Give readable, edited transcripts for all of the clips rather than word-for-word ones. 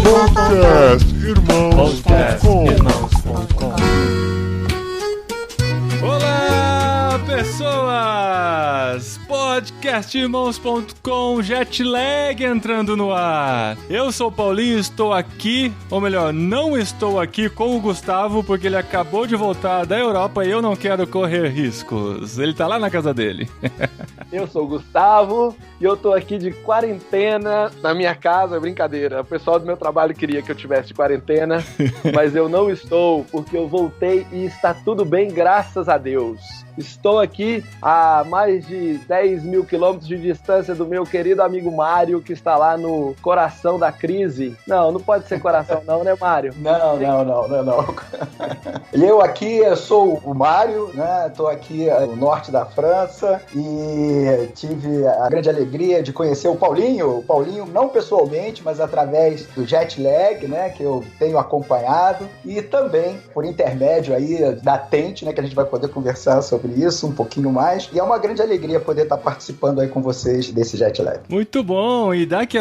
Podcastirmãos.com. Olá, pessoas! Podcastirmãos.com, Jetlag entrando no ar. Eu sou o Paulinho, estou aqui, ou melhor, não estou aqui com o Gustavo, porque ele acabou de voltar da Europa e eu não quero correr riscos. Ele tá lá na casa dele. Eu sou o Gustavo e eu tô aqui de quarentena na minha casa, brincadeira. O pessoal do meu trabalho queria que eu tivesse de quarentena, mas eu não estou, porque eu voltei e está tudo bem, graças a Deus. Estou aqui a mais de 10 mil quilômetros de distância do meu querido amigo Mário, que está lá no coração da crise. Não pode ser coração não, né, Mário? Não. Eu aqui sou o Mário, né? Estou aqui no norte da França e tive a grande alegria de conhecer o Paulinho. O Paulinho não pessoalmente, mas através do Jetlag, né? Que eu tenho acompanhado e também por intermédio aí da Tente, né? Que a gente vai poder conversar sobre isso um pouquinho mais. E é uma grande alegria poder estar participando aí com vocês desse Jetlag. Muito bom! E daqui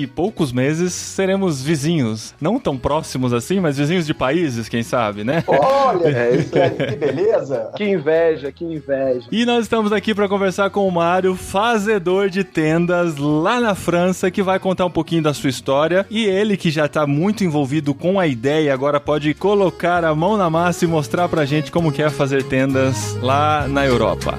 poucos meses, seremos vizinhos. Não tão próximos assim, mas vizinhos de países, quem sabe, né? Olha, isso aí, que beleza! Que inveja! E nós estamos aqui para conversar com o Mário, fazedor de tendas lá na França, que vai contar um pouquinho da sua história. E ele, que já está muito envolvido com a ideia, agora pode colocar a mão na massa e mostrar pra gente como que é fazer tendas lá na Europa.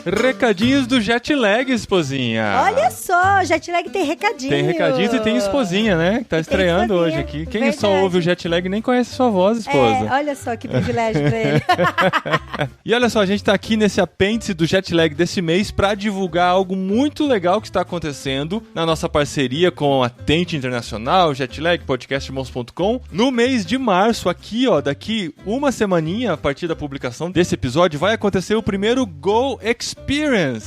Recadinhos do Jetlag, esposinha. Olha só, Jetlag tem recadinhos. Tem recadinhos e tem esposinha, né? Que tá estreando hoje aqui. Quem só ouve o Jetlag nem conhece sua voz, esposa. Olha só que privilégio pra ele. E olha só, a gente tá aqui nesse apêndice do Jetlag desse mês pra divulgar algo muito legal que está acontecendo na nossa parceria com a Tente Internacional, Jetlag, podcastirmãos.com. No mês de março, aqui, ó, daqui uma semaninha, a partir da publicação desse episódio, vai acontecer o primeiro Go Experience.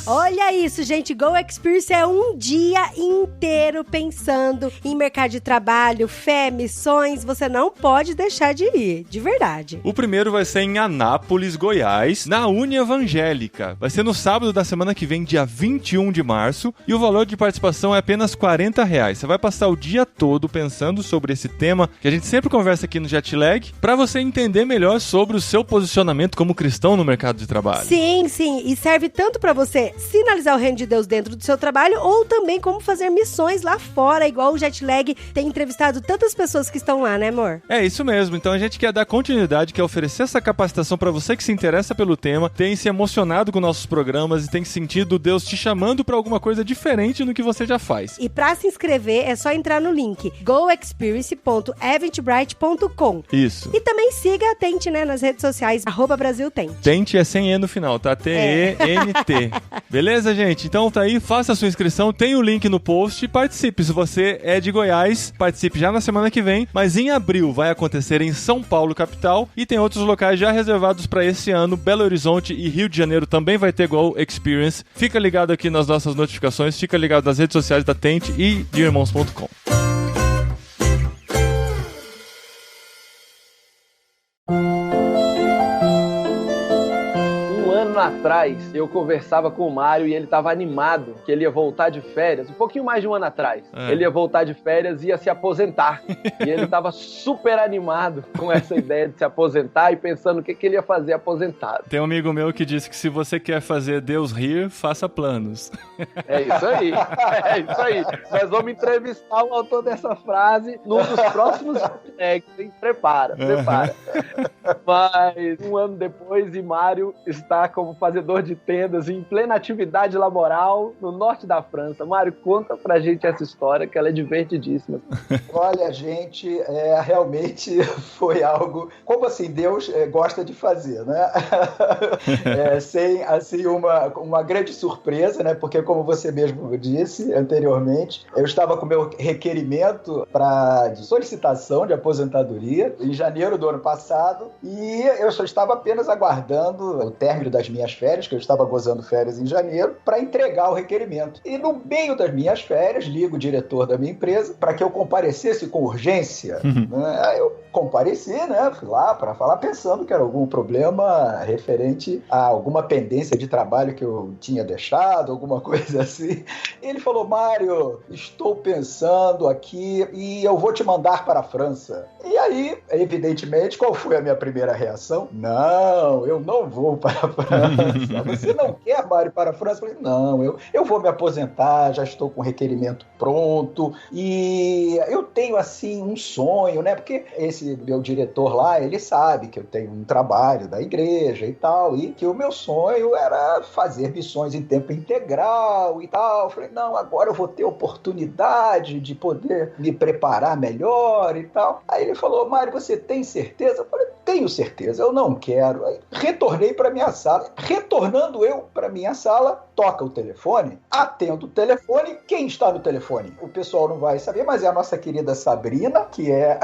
Olha isso, gente. Go Experience é um dia inteiro pensando em mercado de trabalho, fé, missões. Você não pode deixar de ir, de verdade. O primeiro vai ser em Anápolis, Goiás, na Uni Evangélica. Vai ser no sábado da semana que vem, dia 21 de março. E o valor de participação é apenas R$40. Você vai passar o dia todo pensando sobre esse tema que a gente sempre conversa aqui no Jetlag, para você entender melhor sobre o seu posicionamento como cristão no mercado de trabalho. Sim. E serve tanto para você sinalizar o reino de Deus dentro do seu trabalho, ou também como fazer missões lá fora, igual o Jetlag tem entrevistado tantas pessoas que estão lá, né, amor? É isso mesmo. Então a gente quer dar continuidade, quer oferecer essa capacitação para você que se interessa pelo tema, tem se emocionado com nossos programas e tem sentido Deus te chamando para alguma coisa diferente no que você já faz. E para se inscrever é só entrar no link goexperience.eventbrite.com. Isso. E também siga a Tente, né, nas redes sociais, @BrasilTente. Tente é sem E no final, tá? TENT. Beleza, gente? Então tá aí, faça a sua inscrição, tem o link no post e participe. Se você é de Goiás, participe já na semana que vem, mas em abril vai acontecer em São Paulo, capital, e tem outros locais já reservados para esse ano. Belo Horizonte e Rio de Janeiro também vai ter Go Experience. Fica ligado aqui nas nossas notificações, fica ligado nas redes sociais da Tente e de irmãos.com. Atrás, eu conversava com o Mário e ele estava animado que ele ia voltar de férias, um pouquinho mais de um ano atrás. Ele ia voltar de férias e ia se aposentar. E ele estava super animado com essa ideia de se aposentar e pensando o que ele ia fazer aposentado. Tem um amigo meu que disse que se você quer fazer Deus rir, faça planos. É isso aí. Nós vamos entrevistar o autor dessa frase num dos próximos Jetlags. Prepara. Mas um ano depois, e Mário está como fazedor de tendas em plena atividade laboral no norte da França. Mário, conta pra gente essa história, que ela é divertidíssima. Olha, gente, realmente foi algo, como assim, Deus gosta de fazer, né? Sem, assim, uma grande surpresa, né? Porque, como você mesmo disse anteriormente, eu estava com meu requerimento de solicitação de aposentadoria em janeiro do ano passado e eu só estava apenas aguardando o término das minhas férias férias, que eu estava gozando férias em janeiro, para entregar o requerimento. E no meio das minhas férias, ligo o diretor da minha empresa para que eu comparecesse com urgência. Né? Aí eu compareci, né? Fui lá para falar pensando que era algum problema referente a alguma pendência de trabalho que eu tinha deixado, alguma coisa assim. E ele falou: Mário, estou pensando aqui e eu vou te mandar para a França. E aí, evidentemente, qual foi a minha primeira reação? Não, eu não vou para a França. Você não quer, Mário, para a França? Eu falei: não, eu vou me aposentar, já estou com o requerimento pronto e eu tenho, assim, um sonho, né? Porque esse meu diretor lá, ele sabe que eu tenho um trabalho da igreja e tal, e que o meu sonho era fazer missões em tempo integral e tal. Eu falei: não, agora eu vou ter oportunidade de poder me preparar melhor e tal. Aí ele falou: Mário, você tem certeza? Eu falei: tenho certeza, eu não quero. Aí retornei para minha sala. Retornando eu para minha sala, toca o telefone, atendo o telefone. Quem está no telefone? O pessoal não vai saber, mas é a nossa querida Sabrina, que é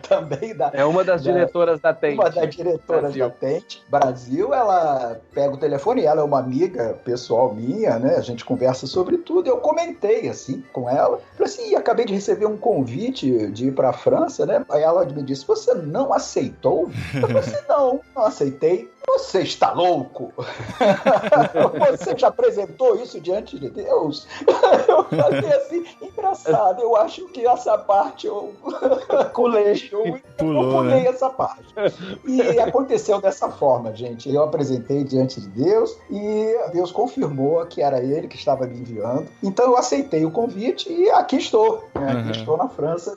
também é uma das diretoras da Tente. Uma das diretoras da Tente Brasil. Ela pega o telefone, ela é uma amiga pessoal minha, né? A gente conversa sobre tudo. Eu comentei assim com ela. Falei assim: acabei de receber um convite de ir para a França, né? Aí ela me disse: você não aceitou? Eu falei assim: não aceitei. Você está louco? Você já apresentou isso diante de Deus? Eu falei assim: engraçado, eu acho que essa parte eu pulei essa parte. E aconteceu dessa forma, gente. Eu apresentei diante de Deus e Deus confirmou que era ele que estava me enviando. Então eu aceitei o convite e aqui estou. Aqui estou na França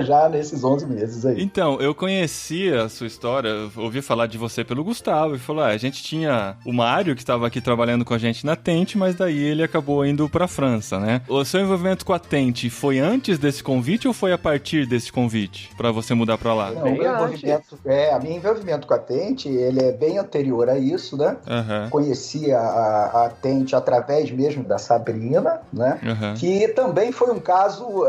já nesses 11 meses aí. Então, eu conhecia a sua história, eu ouvi falar de você pelo Gustavo e falou: a gente tinha o Mário que estava aqui trabalhando com a gente na Tente, mas daí ele acabou indo pra França, né? O seu envolvimento com a Tente foi antes desse convite ou foi a partir desse convite pra você mudar pra lá? Não, o meu envolvimento com a Tente, ele é bem anterior a isso, né? Conhecia a Tente através mesmo da Sabrina, né? Que também foi um caso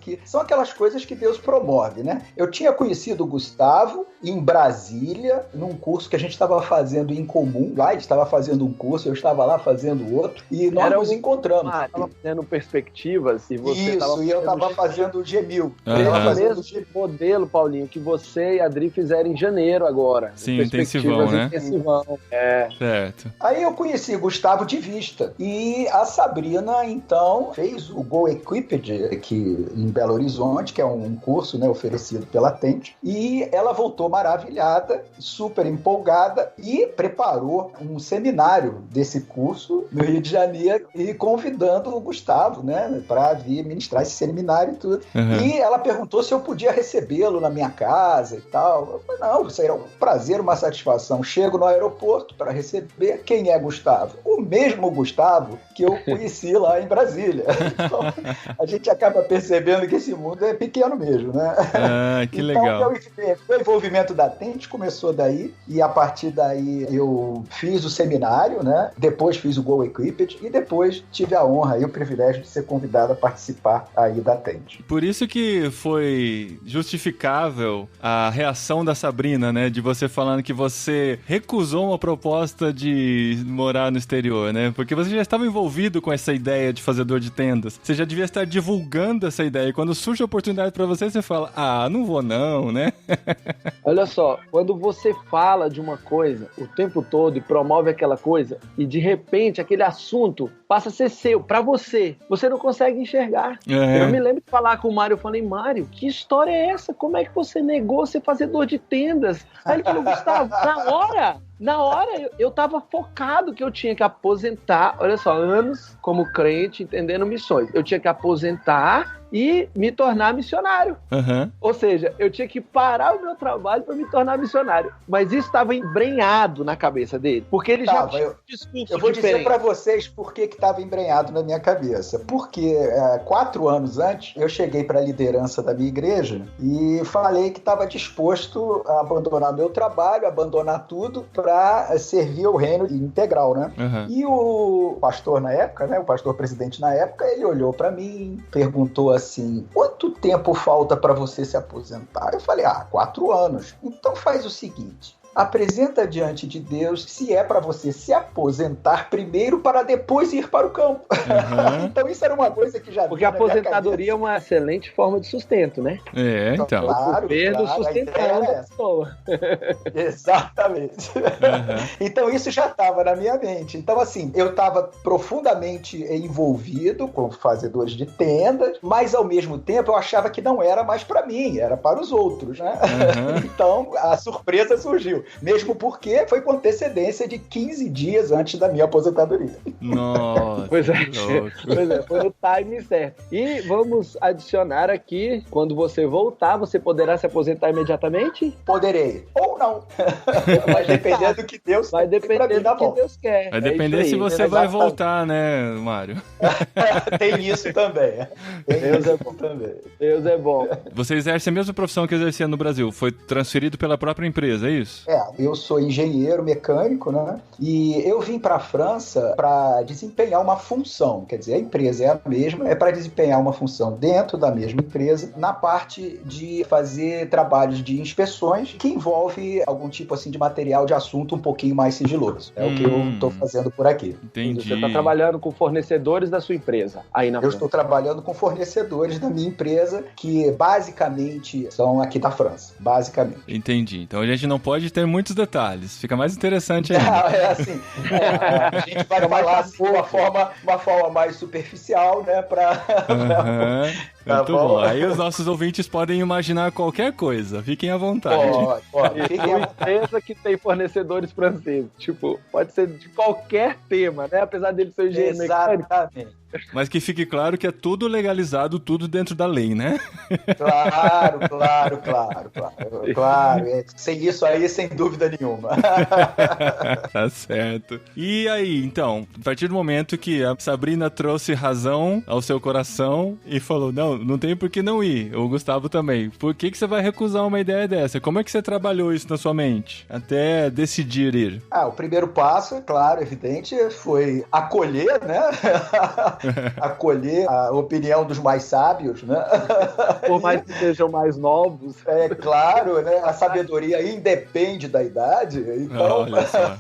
que são aquelas coisas que Deus promove, né? Eu tinha conhecido o Gustavo em Brasília, num curso que a gente estava fazendo em comum. Lá ele estava fazendo um curso, eu estava lá fazendo outro, e nós nos encontramos. Estava fazendo perspectivas e você Isso, e eu estava fazendo o G1000. Mesmo modelo, Paulinho, que você e a Adri fizeram em janeiro agora. Sim, intensivão, né? Certo. Aí eu conheci o Gustavo de vista. E a Sabrina, então, fez o Go Equipped aqui em Belo Horizonte, que é um curso, né, oferecido pela Tente. E ela voltou maravilhada, super empolgada, e preparou um seminário desse curso no Rio de Janeiro e convidando o Gustavo, né, para vir ministrar esse seminário e tudo. E ela perguntou se eu podia recebê-lo na minha casa e tal. Eu falei: não, isso era um prazer, uma satisfação. Chego no aeroporto para receber. Quem é Gustavo? O mesmo Gustavo que eu conheci lá em Brasília. Então, a gente acaba percebendo que esse mundo é pequeno mesmo, né? Que legal. O envolvimento da Tente começou daí, e a partir daí eu fiz o seminário, né? Depois fiz o Go Equipped e depois tive a honra e o privilégio de ser convidado a participar aí da Tente. Por isso que foi justificável a reação da Sabrina, né? De você falando que você recusou uma proposta de morar no exterior, né? Porque você já estava envolvido com essa ideia de fazedor de tendas. Você já devia estar divulgando essa ideia. E quando surge a oportunidade pra você, você fala: não vou não, né? Olha só, quando você fala de uma coisa o tempo todo e promove aquela coisa, e de repente aquele assunto passa a ser seu, pra você não consegue enxergar. Eu me lembro de falar com o Mário, eu falei: Mário, que história é essa? Como é que você negou ser fazedor de tendas? Aí ele falou: Gustavo, na hora eu tava focado que eu tinha que aposentar, olha só, anos como crente, entendendo missões. Eu tinha que aposentar e me tornar missionário. Ou seja, eu tinha que parar o meu trabalho para me tornar missionário. Mas isso estava embrenhado na cabeça dele, porque ele já tinha um discurso Eu vou diferente. dizer para vocês por que estava embrenhado na minha cabeça. Porque 4 anos antes, eu cheguei para a liderança da minha igreja e falei que estava disposto a abandonar meu trabalho, abandonar tudo para servir o reino integral, né? E o pastor na época, né, o pastor presidente na época, ele olhou para mim, perguntou assim: quanto tempo falta para você se aposentar? Eu falei: 4 anos. Então faz o seguinte, apresenta diante de Deus se é para você se aposentar primeiro para depois ir para o campo. Então isso era uma coisa que já... Porque a aposentadoria é uma excelente forma de sustento, né? Então. Claro, o governo sustentando a pessoa. Exatamente. Então isso já estava na minha mente. Então assim, eu estava profundamente envolvido com fazedores de tendas, mas ao mesmo tempo eu achava que não era mais para mim, era para os outros, né? Então a surpresa surgiu, mesmo porque foi com antecedência de 15 dias antes da minha aposentadoria. Nossa, pois é, foi no time certo. E vamos adicionar aqui, quando você voltar, você poderá se aposentar imediatamente? Poderei, ou não. Mas dependendo do que Deus vai depender do que Deus quer. Vai depender se você vai voltar, né, Mário? Tem isso também. Deus é bom também. Deus é bom. Você exerce a mesma profissão que exercia no Brasil? Foi transferido pela própria empresa, é isso? Eu sou engenheiro mecânico, né? E eu vim para a França para desempenhar uma função. Quer dizer, a empresa é a mesma, é para desempenhar uma função dentro da mesma empresa, na parte de fazer trabalhos de inspeções que envolve algum tipo assim de material de assunto um pouquinho mais sigiloso. É o que eu estou fazendo por aqui. Entendi. Você está trabalhando com fornecedores da sua empresa aí na França? Eu estou trabalhando com fornecedores da minha empresa, que basicamente são aqui da França. Basicamente. Entendi. Então a gente não pode ter muitos detalhes. Fica mais interessante ainda. A gente vai falar assim, de uma forma mais superficial, né? Muito bom. Aí os nossos ouvintes podem imaginar qualquer coisa. Fiquem à vontade. Pode. Uma empresa que tem fornecedores franceses. Tipo, pode ser de qualquer tema, né? Apesar dele ser engenheiro mecânico. Exatamente. Mas que fique claro que é tudo legalizado, tudo dentro da lei, né? Claro. Sem isso aí, sem dúvida nenhuma. Tá certo. E aí, então, a partir do momento que a Sabrina trouxe razão ao seu coração e falou, não tem por que não ir. O Gustavo também. Por que você vai recusar uma ideia dessa? Como é que você trabalhou isso na sua mente? Até decidir ir. O primeiro passo, claro, evidente, foi acolher, né? Acolher a opinião dos mais sábios, né? Por mais que sejam mais novos. É claro, né? A sabedoria independe da idade. Então, olha só.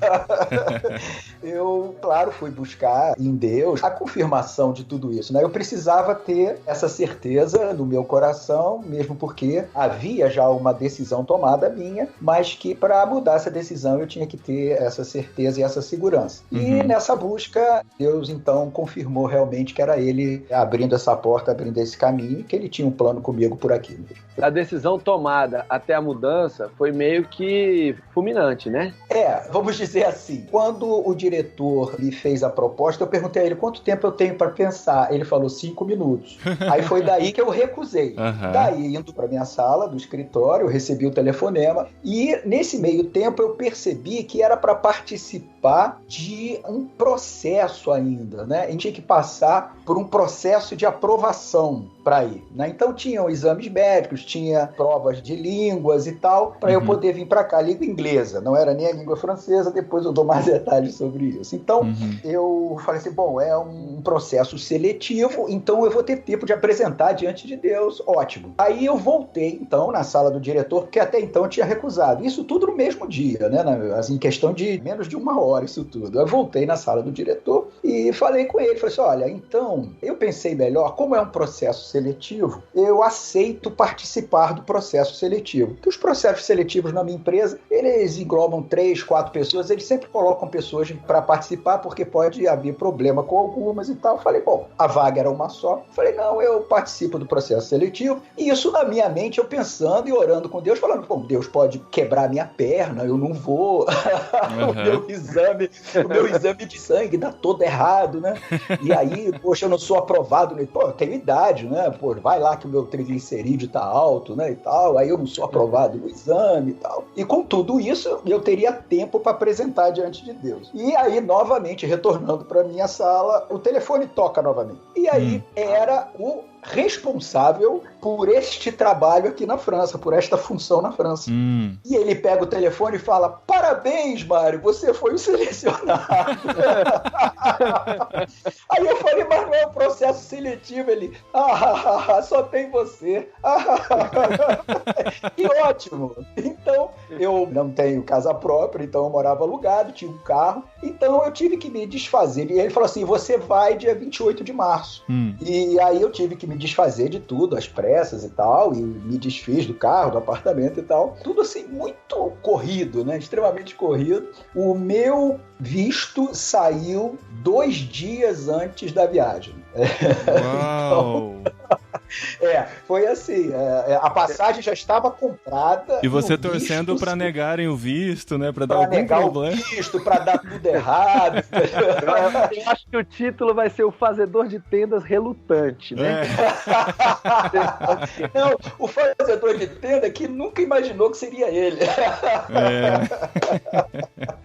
Eu, claro, fui buscar em Deus a confirmação de tudo isso, né? Eu precisava ter essa certeza no meu coração, mesmo porque havia já uma decisão tomada minha, mas que para mudar essa decisão eu tinha que ter essa certeza e essa segurança. E nessa busca, Deus então confirmou realmente que era ele abrindo essa porta, abrindo esse caminho, que ele tinha um plano comigo por aqui mesmo. A decisão tomada até a mudança foi meio que fulminante, né? Vamos dizer assim, quando o diretor me fez a proposta, eu perguntei a ele quanto tempo eu tenho para pensar. Ele falou 5 minutos. Aí foi daí que eu recusei. Daí, indo para minha sala do escritório, eu recebi o telefonema e nesse meio tempo eu percebi que era para participar de um processo ainda, né? A gente tinha que passar por um processo de aprovação para ir, né? Então tinham exames médicos, tinha provas de línguas e tal, para eu poder vir para cá, língua inglesa, não era nem a língua francesa, depois eu dou mais detalhes sobre isso. Então eu falei assim, bom, é um processo seletivo, então eu vou ter tempo de apresentar diante de Deus, ótimo. Aí eu voltei então na sala do diretor, porque até então eu tinha recusado, isso tudo no mesmo dia, né? Assim, em questão de menos de 1 hora isso tudo. Eu voltei na sala do diretor e falei com ele, falei assim, olha, então eu pensei melhor, como é um processo seletivo, eu aceito participar do processo seletivo. Porque os processos seletivos na minha empresa, eles englobam 3, 4 pessoas, eles sempre colocam pessoas para participar, porque pode haver problema com algumas e tal. Falei, bom, a vaga era uma só. Falei, não, eu participo do processo seletivo. E isso na minha mente, eu pensando e orando com Deus, falando, bom, Deus pode quebrar minha perna, eu não vou. O meu exame de sangue dá todo errado, né? E aí, poxa, eu não sou aprovado, né? Pô, eu tenho idade, né? Pô, vai lá que o meu triglicerídeo tá alto, né? E tal, aí eu não sou aprovado no exame e tal. E com tudo isso, eu teria tempo para apresentar diante de Deus. E aí, novamente, retornando para minha sala, o telefone toca novamente. E aí, era o responsável por este trabalho aqui na França, por esta função na França. E ele pega o telefone e fala, parabéns, Mário, você foi o selecionado. Aí eu falei, mas não é um processo seletivo. Ele, só tem você. Que ótimo. Então, Eu não tenho casa própria, então eu morava alugado, tinha um carro, então eu tive que me desfazer. E ele falou assim, você vai dia 28 de março. E aí eu tive que me desfazer de tudo, às pressas e tal, e me desfiz do carro, do apartamento e tal. Tudo assim, muito corrido, né? Extremamente corrido. O meu visto saiu 2 dias antes da viagem. Uau! Foi assim, a passagem já estava comprada. E você torcendo para negarem o visto, né? Para dar algum negar problema. O visto, para dar tudo errado. Eu acho que o título vai ser o fazedor de tendas relutante, né? Não, o fazedor de tenda que nunca imaginou que seria ele.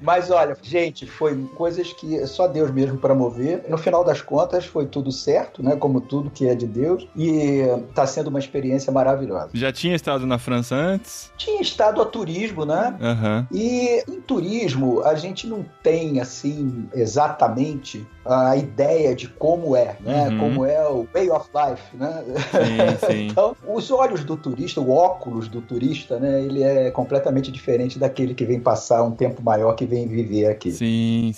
Mas olha, gente, foi coisas que só Deus mesmo para mover. No final das contas, foi tudo certo, né? Como tudo que é de Deus. E tá sendo uma experiência maravilhosa. Já tinha estado na França antes? Tinha estado a turismo, né? E em turismo, a gente não tem, assim, exatamente a ideia de como é, né? Como é o way of life, né? Sim. Então, os olhos do turista, o óculos do turista, né? Ele é completamente diferente daquele que vem passar um tempo maior, que vem viver aqui. Sim.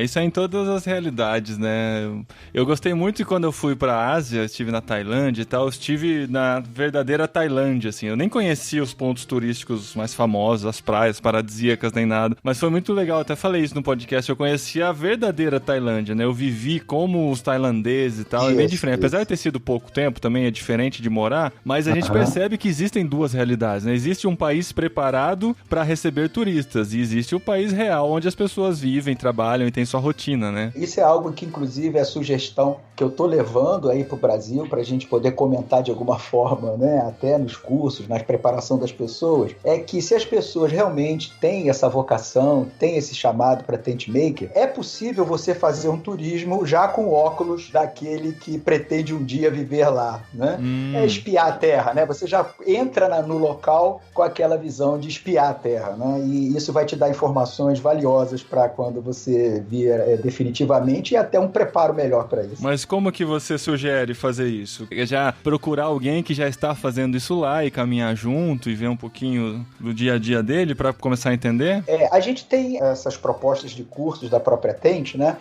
Isso é em todas as realidades, né? Eu gostei muito quando eu fui pra Ásia, estive na Tailândia e tal, eu estive na verdadeira Tailândia, assim. Eu nem conhecia os pontos turísticos mais famosos, as praias paradisíacas, nem nada. Mas foi muito legal, até falei isso no podcast, eu conheci a verdadeira Tailândia, né? Eu vivi como os tailandeses e tal, é bem diferente. Apesar de ter sido pouco tempo, também é diferente de morar, mas a gente percebe que existem duas realidades, né? Existe um país preparado para receber turistas e existe o país real, onde as pessoas vivem, trabalham e têm sua rotina, né? Isso é algo que, inclusive, é a sugestão que eu tô levando aí pro Brasil, pra gente poder comentar de alguma forma, né? Até nos cursos, na preparação das pessoas, é que se as pessoas realmente têm essa vocação, têm esse chamado para tent maker, é possível você fazer um turismo já com óculos daquele que pretende um dia viver lá, né? É espiar a terra, né? Você já entra no local com aquela visão de espiar a terra, né? E isso vai te dar informações valiosas para quando você vir definitivamente e até um preparo melhor para isso. Mas como que você sugere fazer isso? Já procurar alguém que já está fazendo isso lá e caminhar junto e ver um pouquinho do dia a dia dele para começar a entender? A gente tem essas propostas de cursos da própria Tent, né?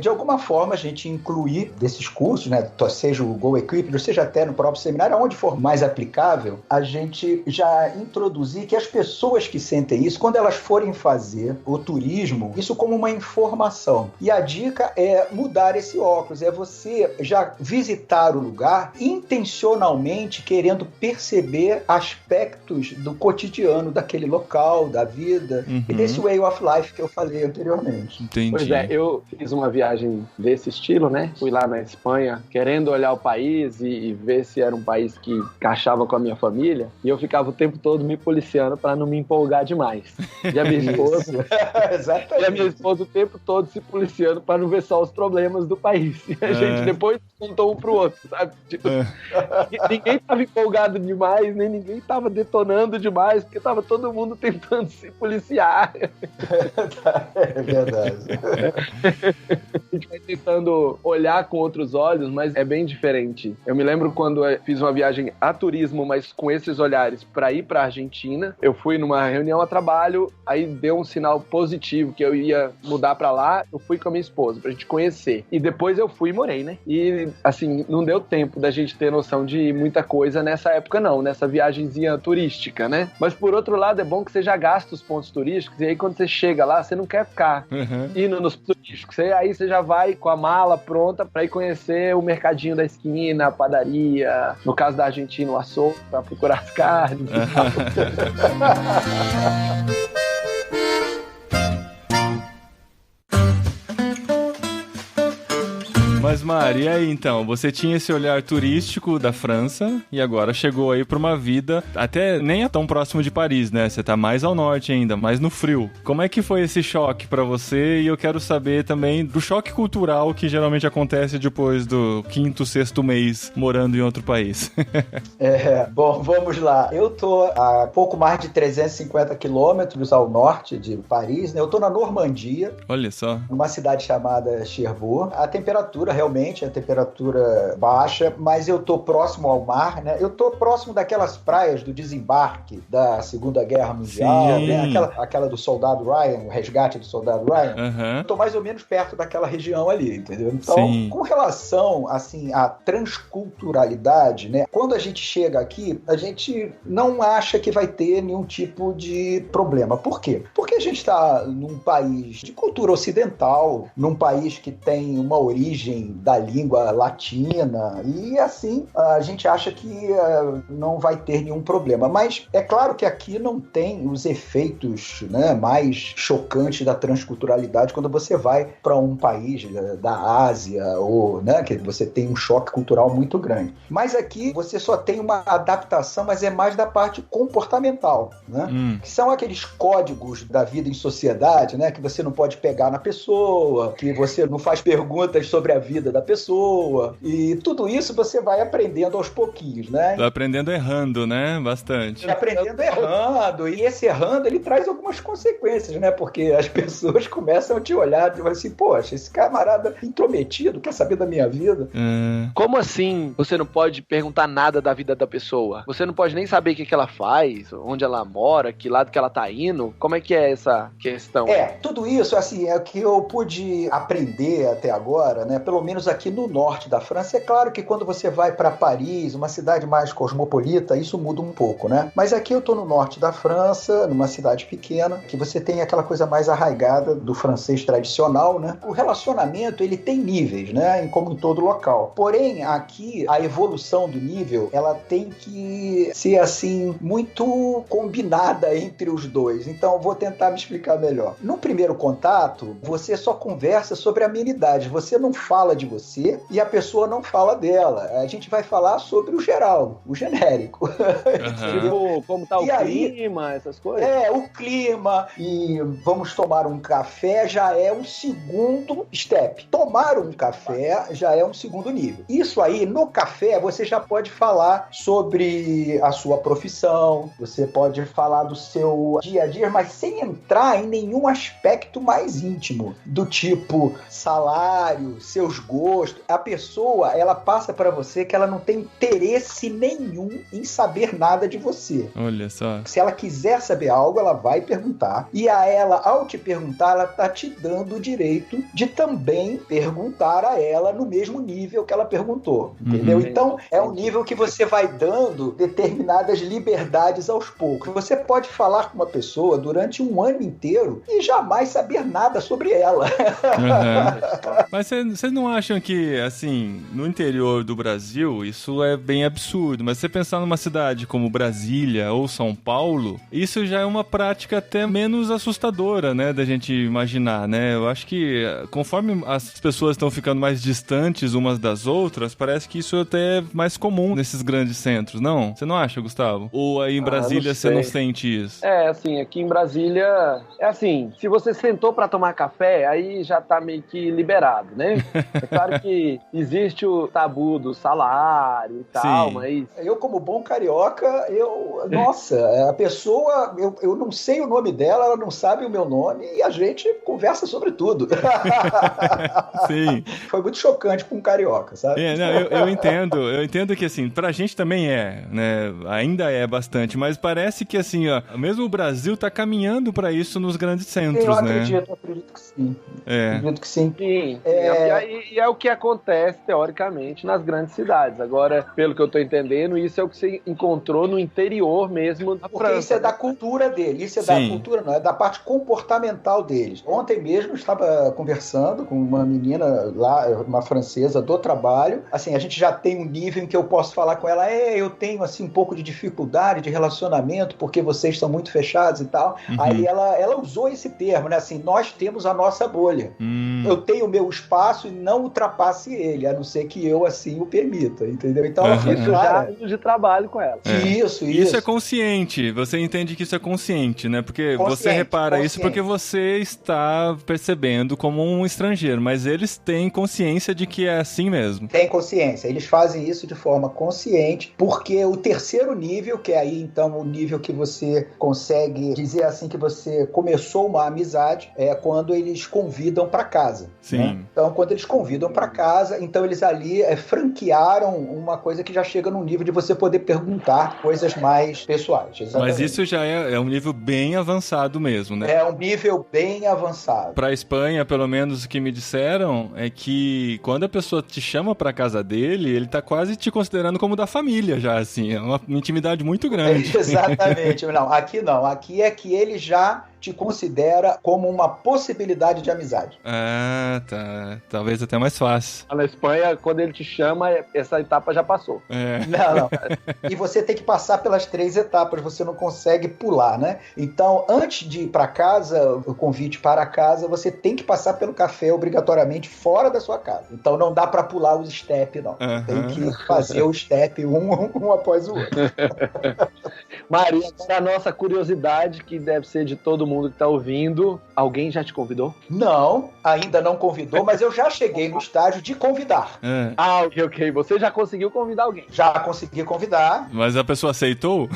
De alguma forma a gente incluir desses cursos, né? Seja o Go Equipment, ou seja até no próprio seminário, onde for mais aplicável, a gente já introduzir que as pessoas que sentem isso, quando elas forem fazer o turismo, isso como uma informação. E a dica é mudar esse óculos, é você já visitar o lugar intencionalmente querendo perceber aspectos do cotidiano daquele local, da vida, e desse way of life que eu falei anteriormente. Entendi. Pois é, eu fiz uma viagem desse estilo, né? Fui lá na Espanha querendo olhar o país e ver se era um país que encaixava com a minha família, e eu ficava o tempo todo me policiando para não me empolgar demais. E a minha esposa, o tempo todo se policiando para não ver só os problemas do país. E a gente depois contou um pro outro, sabe? Tipo, ninguém tava empolgado demais, nem ninguém tava detonando demais, porque tava todo mundo tentando se policiar. É verdade. A gente vai tentando olhar com outros olhos, mas é bem diferente. Eu me lembro quando eu fiz uma viagem a turismo, mas com esses olhares para ir pra Argentina. Eu fui numa reunião a trabalho, aí deu um sinal positivo que eu ia mudar pra lá. Eu fui com a minha esposa pra gente conhecer. E depois eu fui e morei, né? E, assim, não deu tempo da gente ter noção de muita coisa nessa época, não. Nessa viagenzinha turística, né? Mas, por outro lado, é bom que você já gasta os pontos turísticos. E aí, quando você chega lá, você não quer ficar indo nos turísticos. Aí você já vai com a mala pronta pra ir conhecer o mercadinho da esquina, a padaria. No caso da Argentina, o açougue, pra procurar as carnes. Mas Mari, e aí então? Você tinha esse olhar turístico da França e agora chegou aí pra uma vida até nem é tão próximo de Paris, né? Você tá mais ao norte ainda, mais no frio. Como é que foi esse choque pra você? E eu quero saber também do choque cultural que geralmente acontece depois do 5º, 6º mês morando em outro país. Bom, vamos lá. Eu tô a pouco mais de 350 quilômetros ao norte de Paris, né? Eu tô na Normandia. Olha só. Numa cidade chamada Cherbourg. A temperatura realmente, a temperatura baixa, mas eu tô próximo ao mar, né? Eu tô próximo daquelas praias do desembarque da Segunda Guerra Mundial, né? Aquela do Soldado Ryan, o resgate do Soldado Ryan. Uhum. Eu tô mais ou menos perto daquela região ali, entendeu? Então, Sim. com relação, assim, à transculturalidade, né? Quando a gente chega aqui, a gente não acha que vai ter nenhum tipo de problema. Por quê? Porque a gente está num país de cultura ocidental, num país que tem uma origem da língua latina, e assim, a gente acha que não vai ter nenhum problema. Mas é claro que aqui não tem os efeitos, né, mais chocantes da transculturalidade quando você vai para um país da Ásia, ou, né, que você tem um choque cultural muito grande. Mas aqui você só tem uma adaptação, mas é mais da parte comportamental, né? Que são aqueles códigos da vida em sociedade, né, que você não pode pegar na pessoa, que você não faz perguntas sobre a vida da pessoa, e tudo isso você vai aprendendo aos pouquinhos, né? Vai aprendendo errando, né? Bastante. Aprendendo errando, e esse errando, ele traz algumas consequências, né? Porque as pessoas começam a te olhar e falam assim, poxa, esse camarada intrometido, quer saber da minha vida? Como assim você não pode perguntar nada da vida da pessoa? Você não pode nem saber o que ela faz, onde ela mora, que lado que ela tá indo? Como é que é essa questão? Tudo isso, assim, é o que eu pude aprender até agora, né? Pelo menos aqui no norte da França. É claro que quando você vai para Paris, uma cidade mais cosmopolita, isso muda um pouco, né? Mas aqui eu tô no norte da França, numa cidade pequena, que você tem aquela coisa mais arraigada do francês tradicional, né? O relacionamento, ele tem níveis, né? Como em todo local. Porém, aqui, a evolução do nível, ela tem que ser, assim, muito combinada entre os dois. Então, vou tentar me explicar melhor. No primeiro contato, você só conversa sobre amenidades. Você não fala de você e a pessoa não fala dela. A gente vai falar sobre o geral, o genérico. Tipo, como tá o clima, essas coisas? O clima. E vamos tomar um café já é um segundo step. Tomar um café já é um segundo nível. Isso aí, no café, você já pode falar sobre a sua profissão, você pode falar do seu dia a dia, mas sem entrar em nenhum aspecto mais íntimo, do tipo salário, seus gostos. A pessoa, ela passa para você que ela não tem interesse nenhum em saber nada de você. Olha só. Se ela quiser saber algo, ela vai perguntar. E a ela, ao te perguntar, ela tá te dando o direito de também perguntar a ela no mesmo nível que ela perguntou. Entendeu? Então, é um nível que você vai dando determinadas liberdades aos poucos. Você pode falar com uma pessoa durante um ano inteiro e jamais saber nada sobre ela. Mas vocês não acham que, assim, no interior do Brasil, isso é bem absurdo, mas se você pensar numa cidade como Brasília ou São Paulo, isso já é uma prática até menos assustadora, né, da gente imaginar, né? Eu acho que conforme as pessoas estão ficando mais distantes umas das outras, parece que isso até é mais comum nesses grandes centros, não? Você não acha, Gustavo? Ou aí em Brasília você não sente isso? Assim, aqui em Brasília, é assim, se você sentou pra tomar café, aí já tá meio que liberado, né? É claro que existe o tabu do salário e tal, mas... Eu, como bom carioca, nossa, a pessoa, eu não sei o nome dela, ela não sabe o meu nome e a gente conversa sobre tudo. Sim. Foi muito chocante com um carioca, sabe? Eu entendo que, assim, pra gente também né, ainda é bastante, mas parece que, assim, ó, mesmo o Brasil tá caminhando pra isso nos grandes centros, né? Eu acredito que sim. Acredito que sim. Sim. E é o que acontece, teoricamente, nas grandes cidades. Agora, pelo que eu tô entendendo, isso é o que você encontrou no interior mesmo da França. Porque isso é da cultura dele, isso é da cultura, não, é da parte comportamental deles. Ontem mesmo eu estava conversando com uma menina lá, uma francesa do trabalho, assim, a gente já tem um nível em que eu posso falar com ela, eu tenho, assim, um pouco de dificuldade de relacionamento, porque vocês são muito fechados e tal. Aí ela usou esse termo, né, assim, nós temos a nossa bolha. Eu tenho o meu espaço e não ultrapasse ele, a não ser que eu, assim, o permita, entendeu? Então, ela foi clara. De trabalho com ela. Isso é consciente, você entende que isso é consciente, né? Porque você repara isso porque você está percebendo como um estrangeiro, mas eles têm consciência de que é assim mesmo. Tem consciência, eles fazem isso de forma consciente, porque o terceiro nível, que é aí então o nível que você consegue dizer assim que você começou uma amizade, é quando eles convidam para casa. Sim. Né? Então, quando eles convidam convidam para casa, então eles ali franquearam uma coisa que já chega num nível de você poder perguntar coisas mais pessoais. Exatamente. Mas isso já é um nível bem avançado mesmo, né? É um nível bem avançado. Pra Espanha, pelo menos o que me disseram é que quando a pessoa te chama pra casa dele, ele tá quase te considerando como da família já, assim. É uma intimidade muito grande. Exatamente. Não. Aqui é que ele já te considera como uma possibilidade de amizade. Ah, tá. Talvez até mais fácil. Na Espanha, quando ele te chama, essa etapa já passou. Não. E você tem que passar pelas 3 etapas, você não consegue pular, né? Então, antes de ir para casa, o convite para casa, você tem que passar pelo café obrigatoriamente fora da sua casa. Então, não dá para pular os step, não. Tem que fazer o step um após o outro. Maria, agora a nossa curiosidade, que deve ser de todo mundo que tá ouvindo, alguém já te convidou? Não, ainda não convidou, mas eu já cheguei no estágio de convidar. Ok. Você já conseguiu convidar alguém? Já consegui convidar. Mas a pessoa aceitou?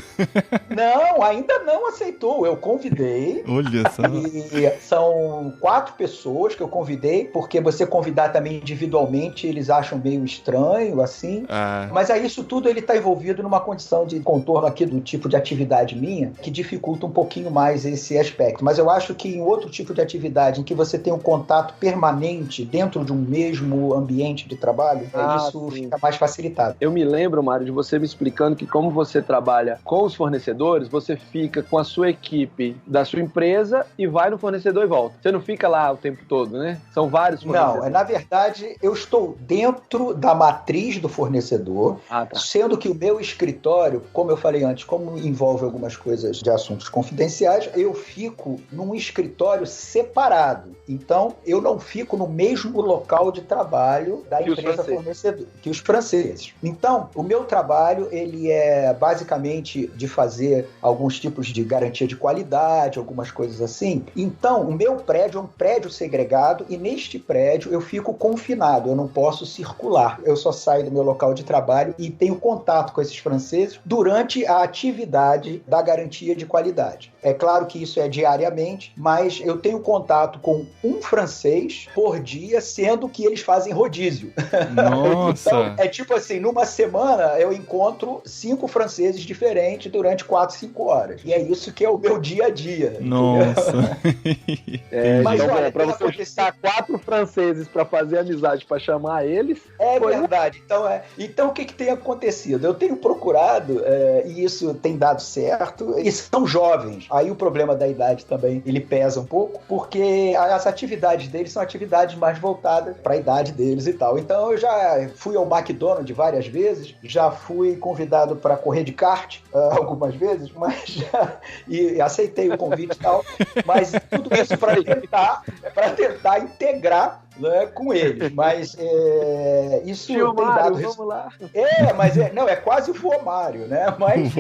Não, ainda não aceitou. Eu convidei. Olha só. E são 4 pessoas que eu convidei, porque você convidar também individualmente, eles acham meio estranho, assim. Mas aí isso tudo ele tá envolvido numa condição de contorno aqui do tipo de atividade minha, que dificulta um pouquinho mais esse aspecto. Mas eu acho que em outro tipo de atividade, em que você tem um contato permanente dentro de um mesmo ambiente de trabalho, isso fica mais facilitado. Eu me lembro, Mário, de você me explicando que como você trabalha com os fornecedores, você fica com a sua equipe da sua empresa e vai no fornecedor e volta. Você não fica lá o tempo todo, né? São vários fornecedores. Não, na verdade, eu estou dentro da matriz do fornecedor, sendo que o meu escritório, como eu falei antes, como envolve algumas coisas de assuntos confidenciais, eu fico num escritório separado. Então, eu não fico no mesmo local de trabalho da empresa fornecedora que os franceses. Então, o meu trabalho, ele é basicamente de fazer alguns tipos de garantia de qualidade, algumas coisas assim. Então, o meu prédio é um prédio segregado e neste prédio eu fico confinado, eu não posso circular. Eu só saio do meu local de trabalho e tenho contato com esses franceses durante a atividade da garantia de qualidade. É claro que isso é diariamente, mas eu tenho contato com um francês por dia, sendo que eles fazem rodízio. Nossa! Então, é tipo assim, numa semana eu encontro 5 franceses diferentes durante 4, 5 horas. E é isso que é o meu dia a dia. Nossa! Mas então, olha, pra você juntar 4 franceses pra fazer amizade, pra chamar eles... É verdade. Então o que tem acontecido? Eu tenho procurado, e isso tem dado certo, e são jovens. Aí o problema da idade também, ele pesa um pouco, porque as atividades deles são atividades mais voltadas para a idade deles e tal. Então eu já fui ao McDonald's várias vezes, já fui convidado para correr de kart algumas vezes, mas e aceitei o convite e tal, mas tudo isso para tentar integrar, né, com eles, mas isso Tio tem Mário, dado vamos lá. mas é quase o Vomário, né? Mas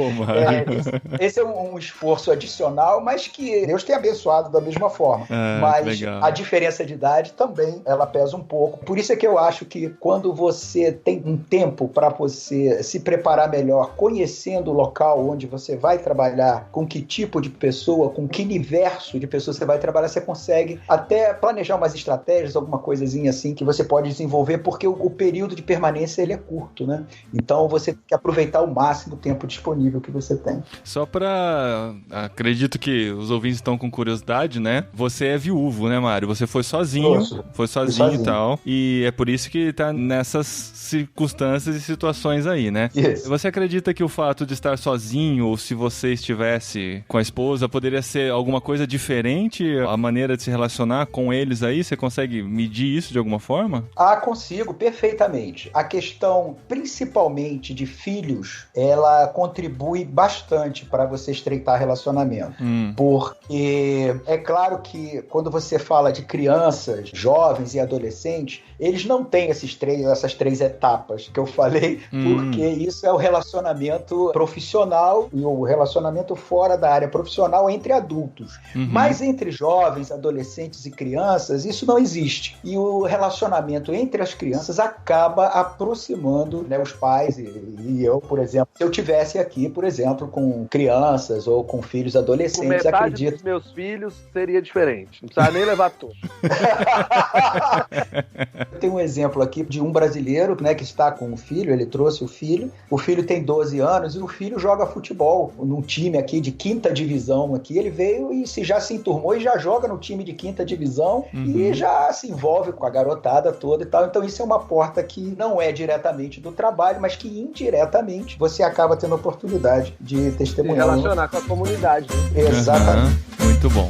esse é um esforço adicional, mas que Deus tem abençoado da mesma forma. Mas legal. A diferença de idade também, ela pesa um pouco. Por isso é que eu acho que quando você tem um tempo para você se preparar melhor, conhecendo o local onde você vai trabalhar, com que tipo de pessoa, com que universo de pessoa você vai trabalhar, você consegue até planejar umas estratégias, alguma coisazinha assim que você pode desenvolver, porque o período de permanência ele é curto, né? Então você tem que aproveitar o máximo tempo disponível que você tem. Só pra... Acredito que os ouvintes estão com curiosidade, né? Você é viúvo, né, Mário? Você foi sozinho. Foi sozinho e tal. E é por isso que tá nessas circunstâncias e situações aí, né? Isso. Você acredita que o fato de estar sozinho, ou se você estivesse com a esposa, poderia ser alguma coisa diferente? A maneira de se relacionar com eles aí? Você consegue medir isso de alguma forma? Consigo, perfeitamente. A questão, principalmente de filhos, ela contribui bastante para você estreitar relacionamento. Porque é claro que quando você fala de crianças, jovens e adolescentes, eles não têm essas 3 etapas que eu falei, porque isso é o relacionamento profissional e o relacionamento fora da área profissional entre adultos. Mas entre jovens, adolescentes e crianças, isso não existe. e o relacionamento entre as crianças acaba aproximando, né, os pais e eu, por exemplo. Se eu tivesse aqui, por exemplo, com crianças ou com filhos adolescentes, Com metade acredito... dos meus filhos seria diferente. Não precisava nem levar todos. Tem um exemplo aqui de um brasileiro, né, que está com um filho, ele trouxe o filho tem 12 anos e o filho joga futebol num time aqui de 5ª divisão aqui, ele veio e já se enturmou e já joga no time de 5ª divisão e já se envolve com a garotada toda e tal, então isso é uma porta que não é diretamente do trabalho, mas que indiretamente você acaba tendo a oportunidade de testemunhar. Se relacionar com a comunidade. Né? Exatamente. Muito bom.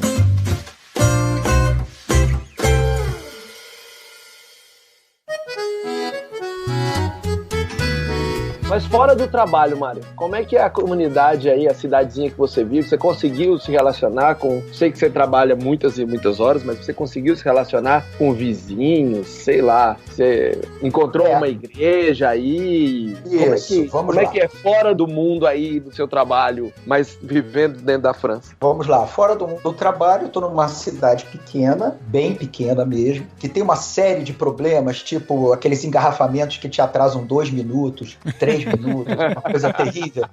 Mas fora do trabalho, Mário, como é que é a comunidade aí, a cidadezinha que você vive? Você conseguiu se relacionar com... Sei que você trabalha muitas e muitas horas, mas você conseguiu se relacionar com vizinhos, sei lá, você encontrou uma igreja aí? Isso, como é que é fora do mundo aí do seu trabalho, mas vivendo dentro da França? Vamos lá, fora do trabalho, eu estou numa cidade pequena, bem pequena mesmo, que tem uma série de problemas, tipo aqueles engarrafamentos que te atrasam 2 minutos, 3 minutos, uma coisa terrível.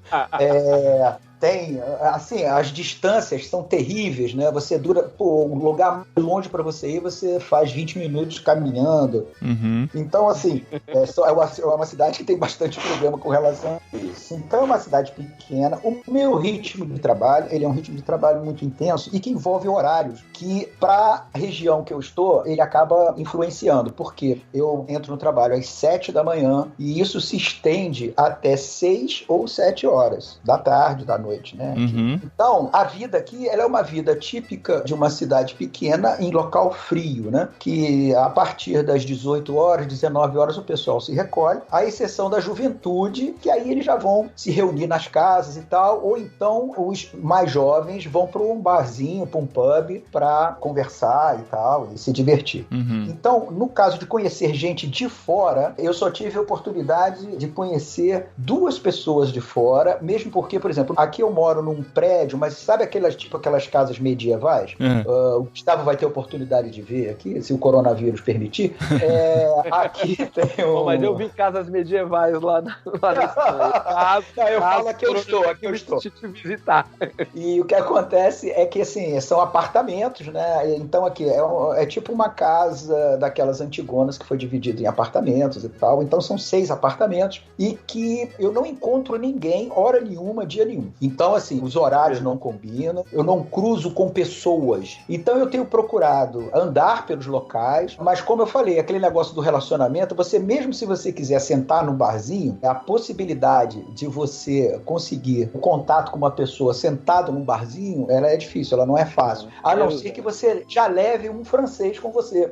Tem, assim, as distâncias são terríveis, né? Você dura, um lugar longe para você ir, você faz 20 minutos caminhando. Então, assim, é uma cidade que tem bastante problema com relação a isso. Então, é uma cidade pequena. O meu ritmo de trabalho, ele é um ritmo de trabalho muito intenso e que envolve horários que, para a região que eu estou, ele acaba influenciando, porque eu entro no trabalho às 7 da manhã e isso se estende até 6 ou 7 horas da tarde, da noite. Né? Então, a vida aqui ela é uma vida típica de uma cidade pequena em local frio, né? Que a partir das 18 horas, 19 horas, o pessoal se recolhe, à exceção da juventude, que aí eles já vão se reunir nas casas e tal, ou então os mais jovens vão para um barzinho, para um pub, para conversar e tal, e se divertir. Então, no caso de conhecer gente de fora, eu só tive a oportunidade de conhecer 2 pessoas de fora, mesmo porque, por exemplo, aqui eu moro num prédio, mas sabe aquelas casas medievais? O Gustavo vai ter oportunidade de ver aqui, se o coronavírus permitir. Aqui tem um... Mas eu vi casas medievais lá na Espanha. Eu falo aqui eu estou. Te visitar. E o que acontece é que, assim, são apartamentos, né? Então aqui é tipo uma casa daquelas antigonas que foi dividida em apartamentos e tal. Então são 6 apartamentos e que eu não encontro ninguém, hora nenhuma, dia nenhum. Então, assim, os horários não combinam, eu não cruzo com pessoas. Então, eu tenho procurado andar pelos locais, mas como eu falei, aquele negócio do relacionamento, você, mesmo se você quiser sentar num barzinho, a possibilidade de você conseguir o contato com uma pessoa sentada num barzinho, ela é difícil, ela não é fácil. A não ser que você já leve um francês com você.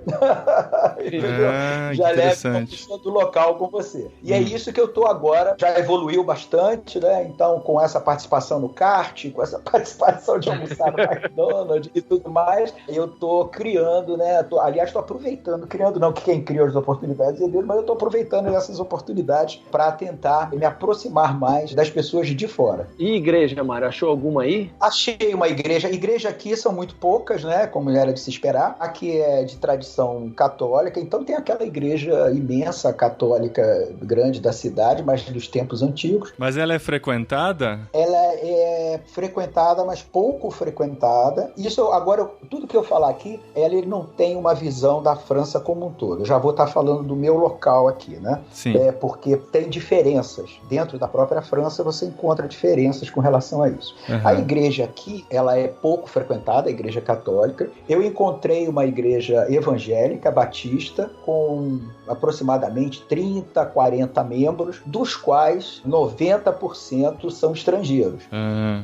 Já leve uma pessoa do local com você. E é isso que eu tô agora, já evoluiu bastante, né? Então, com essa participação no kart, com essa participação de almoçar no McDonald's e tudo mais, eu tô criando, né? Aliás, tô aproveitando, criando não, que quem cria as oportunidades é dele, mas eu tô aproveitando essas oportunidades para tentar me aproximar mais das pessoas de fora. E igreja, Mário? Achou alguma aí? Achei uma igreja. Igreja aqui são muito poucas, né? Como era de se esperar. Aqui é de tradição católica, então tem aquela igreja imensa católica grande da cidade, mas dos tempos antigos. Mas ela é frequentada? Ela é frequentada, mas pouco frequentada. Isso agora, tudo que eu falar aqui, ele não tem uma visão da França como um todo. Eu já vou estar falando do meu local aqui, né? Sim. Porque tem diferenças. Dentro da própria França, você encontra diferenças com relação a isso. A igreja aqui, ela é pouco frequentada, a igreja católica. Eu encontrei uma igreja evangélica, batista, com aproximadamente 30, 40 membros, dos quais 90% são estrangeiros.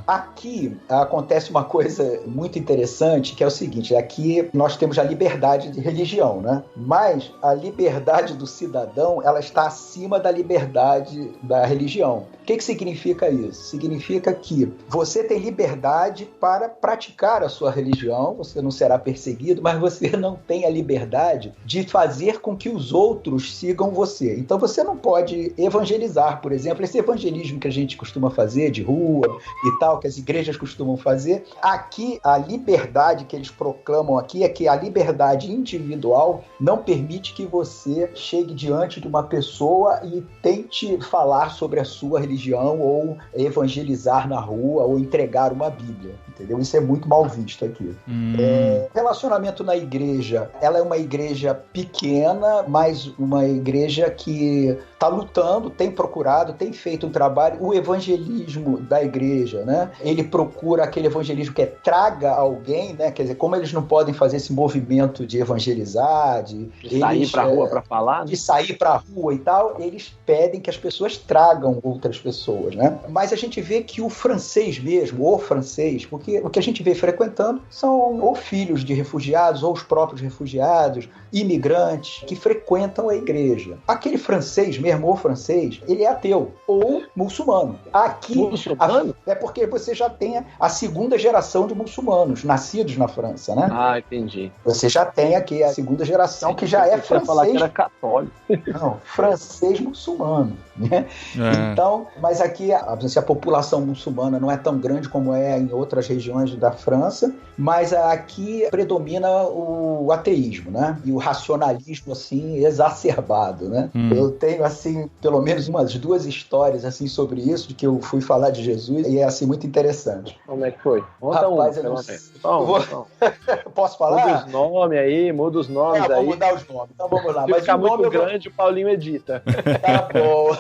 Aqui acontece uma coisa muito interessante, que é o seguinte: aqui nós temos a liberdade de religião, né? Mas a liberdade do cidadão, ela está acima da liberdade da religião. O que significa isso? Significa que você tem liberdade para praticar a sua religião, você não será perseguido, mas você não tem a liberdade de fazer com que os outros sigam você. Então você não pode evangelizar, por exemplo, esse evangelismo que a gente costuma fazer de rua e tal, tal, que as igrejas costumam fazer. Aqui, a liberdade que eles proclamam aqui é que a liberdade individual não permite que você chegue diante de uma pessoa e tente falar sobre a sua religião ou evangelizar na rua ou entregar uma Bíblia, entendeu? Isso é muito mal visto aqui. Relacionamento na igreja, ela é uma igreja pequena, mas uma igreja que está lutando, tem procurado, tem feito um trabalho. O evangelismo da igreja, né? Ele procura aquele evangelismo que traga alguém, né? Quer dizer, como eles não podem fazer esse movimento de evangelizar, de sair pra rua pra falar, né? De sair pra rua e tal, eles pedem que as pessoas tragam outras pessoas, né? Mas a gente vê que o francês mesmo, o francês, porque o que a gente vê frequentando são ou filhos de refugiados, ou os próprios refugiados, imigrantes, que frequentam a igreja. Aquele francês mesmo, o francês, ele é ateu ou muçulmano. Aqui, muçulmano? É porque você já tem a segunda geração de muçulmanos nascidos na França, né? Ah, entendi. Você já tem aqui a segunda geração que já é francês. Falar que era católico. Não, francês muçulmano, né? Então, mas aqui a população muçulmana não é tão grande como é em outras regiões da França, mas aqui predomina o ateísmo, né? E o racionalismo, assim, exacerbado, né? Eu tenho, assim, pelo menos umas 2 histórias, assim, sobre isso, de que eu fui falar de Jesus, e é, assim, muito interessante. Como é que foi? Rapaz, eu não sei. Posso falar? Muda os nomes aí, muda os nomes aí. Vou mudar os nomes, então vamos lá. Se ficar muito grande, o Paulinho edita. Tá bom.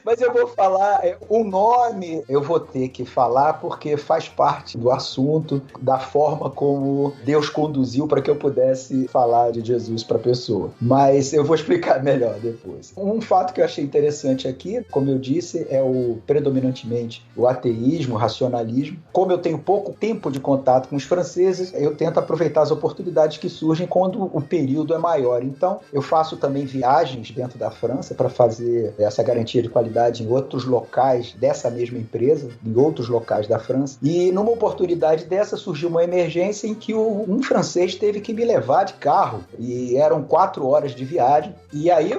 Mas eu vou falar, o nome eu vou ter que falar porque faz parte do assunto, da forma como Deus conduziu para que eu pudesse falar de Jesus para a pessoa. Mas eu vou explicar melhor depois. Um fato que eu achei interessante aqui, como eu disse, é predominantemente o ateísmo, o racionalismo. Como eu tenho pouco tempo de contato com os franceses, eu tento aproveitar as oportunidades que surgem quando o período é maior. Então, eu faço também viagens dentro da França para fazer essa garantia de qualidade em outros locais dessa mesma empresa, em outros locais da França. E numa oportunidade dessa surgiu uma emergência em que um francês teve que me levar de carro. E eram 4 horas de viagem. E aí,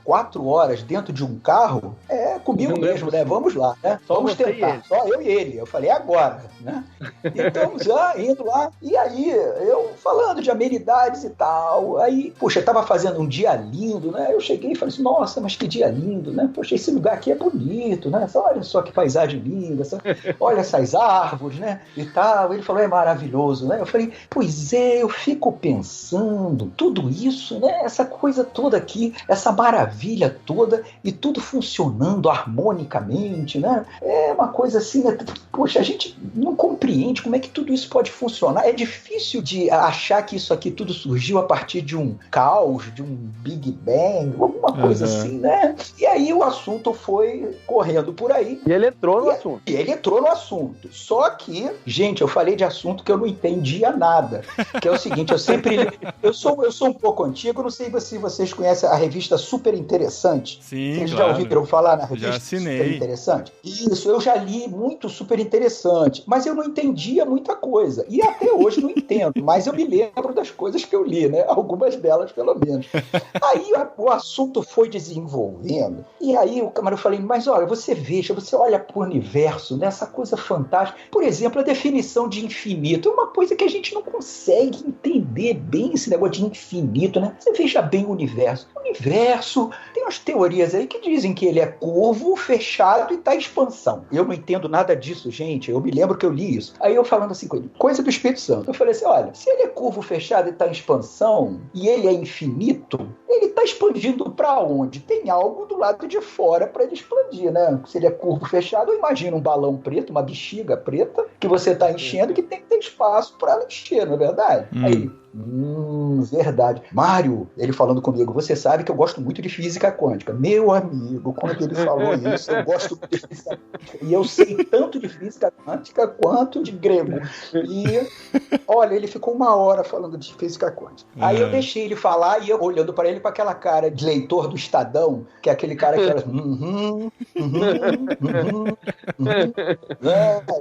4 horas dentro de um carro é comigo mesmo, né? Vamos lá, né? Vamos tentar. Só eu e ele. Eu falei, agora, né? Então, já indo lá. E aí, eu falando de amenidades e tal. Aí, tava fazendo um dia lindo, né? Eu cheguei e falei assim, nossa, mas que dia lindo, né? Poxa, esse lugar aqui é bonito, né? Olha só que paisagem linda, olha essas árvores, né? E tal. Ele falou, é maravilhoso, né? Eu falei, pois é, eu fico pensando, tudo isso, né? Essa coisa toda aqui, essa maravilha toda e tudo funcionando harmonicamente, né? É uma coisa assim, né? Poxa, a gente não compreende como é que tudo isso pode funcionar. É difícil de achar que isso aqui tudo surgiu a partir de um caos, de um Big Bang, alguma coisa assim, né? E aí o assunto foi correndo por aí. E ele entrou no assunto. E ele entrou no assunto. Só que, gente, eu falei de assunto que eu não entendia nada. Que é o seguinte, eu sou um pouco antigo, não sei se vocês conhecem a revista Super Interessante. Sim, vocês claro. Já ouviram falar na revista Já assinei. Super Interessante? Isso, eu já li muito Super Interessante, mas eu não entendia muita coisa. E até hoje não entendo, mas eu me lembro das coisas que eu li, né? Algumas delas, pelo menos. Aí o assunto foi desenvolvendo, e aí o camarada falou, mas olha, você olha pro universo, né? Essa coisa fantástica. Por exemplo, a definição de infinito é uma coisa que a gente não consegue entender bem, esse negócio de infinito, né? Você veja bem o universo. O universo, tem umas teorias aí que dizem que ele é curvo, fechado e tá em expansão. Eu não entendo nada disso, gente. Eu me lembro que eu li isso. Aí eu falando assim com ele, coisa do Espírito Santo. Eu falei assim, olha, se ele é curvo, fechado e tá em expansão, e ele é infinito, ele tá expandindo pra onde? Tem algo do lado de fora pra ele expandir, né? Se ele é curvo, fechado, eu imagino um balão preto, uma bexiga preta, que você tá enchendo, que tem que ter espaço pra ela encher, não é verdade? Aí, verdade. Mário, ele falando comigo, você sabe que eu gosto muito de física quântica. Meu amigo, quando ele falou isso, eu gosto muito de física quântica. E eu sei tanto de física quântica quanto de grego. E, olha, ele ficou 1 hora falando de física quântica. Aí eu deixei ele falar e eu olhando para ele aquela cara de leitor do Estadão, que é aquele cara que era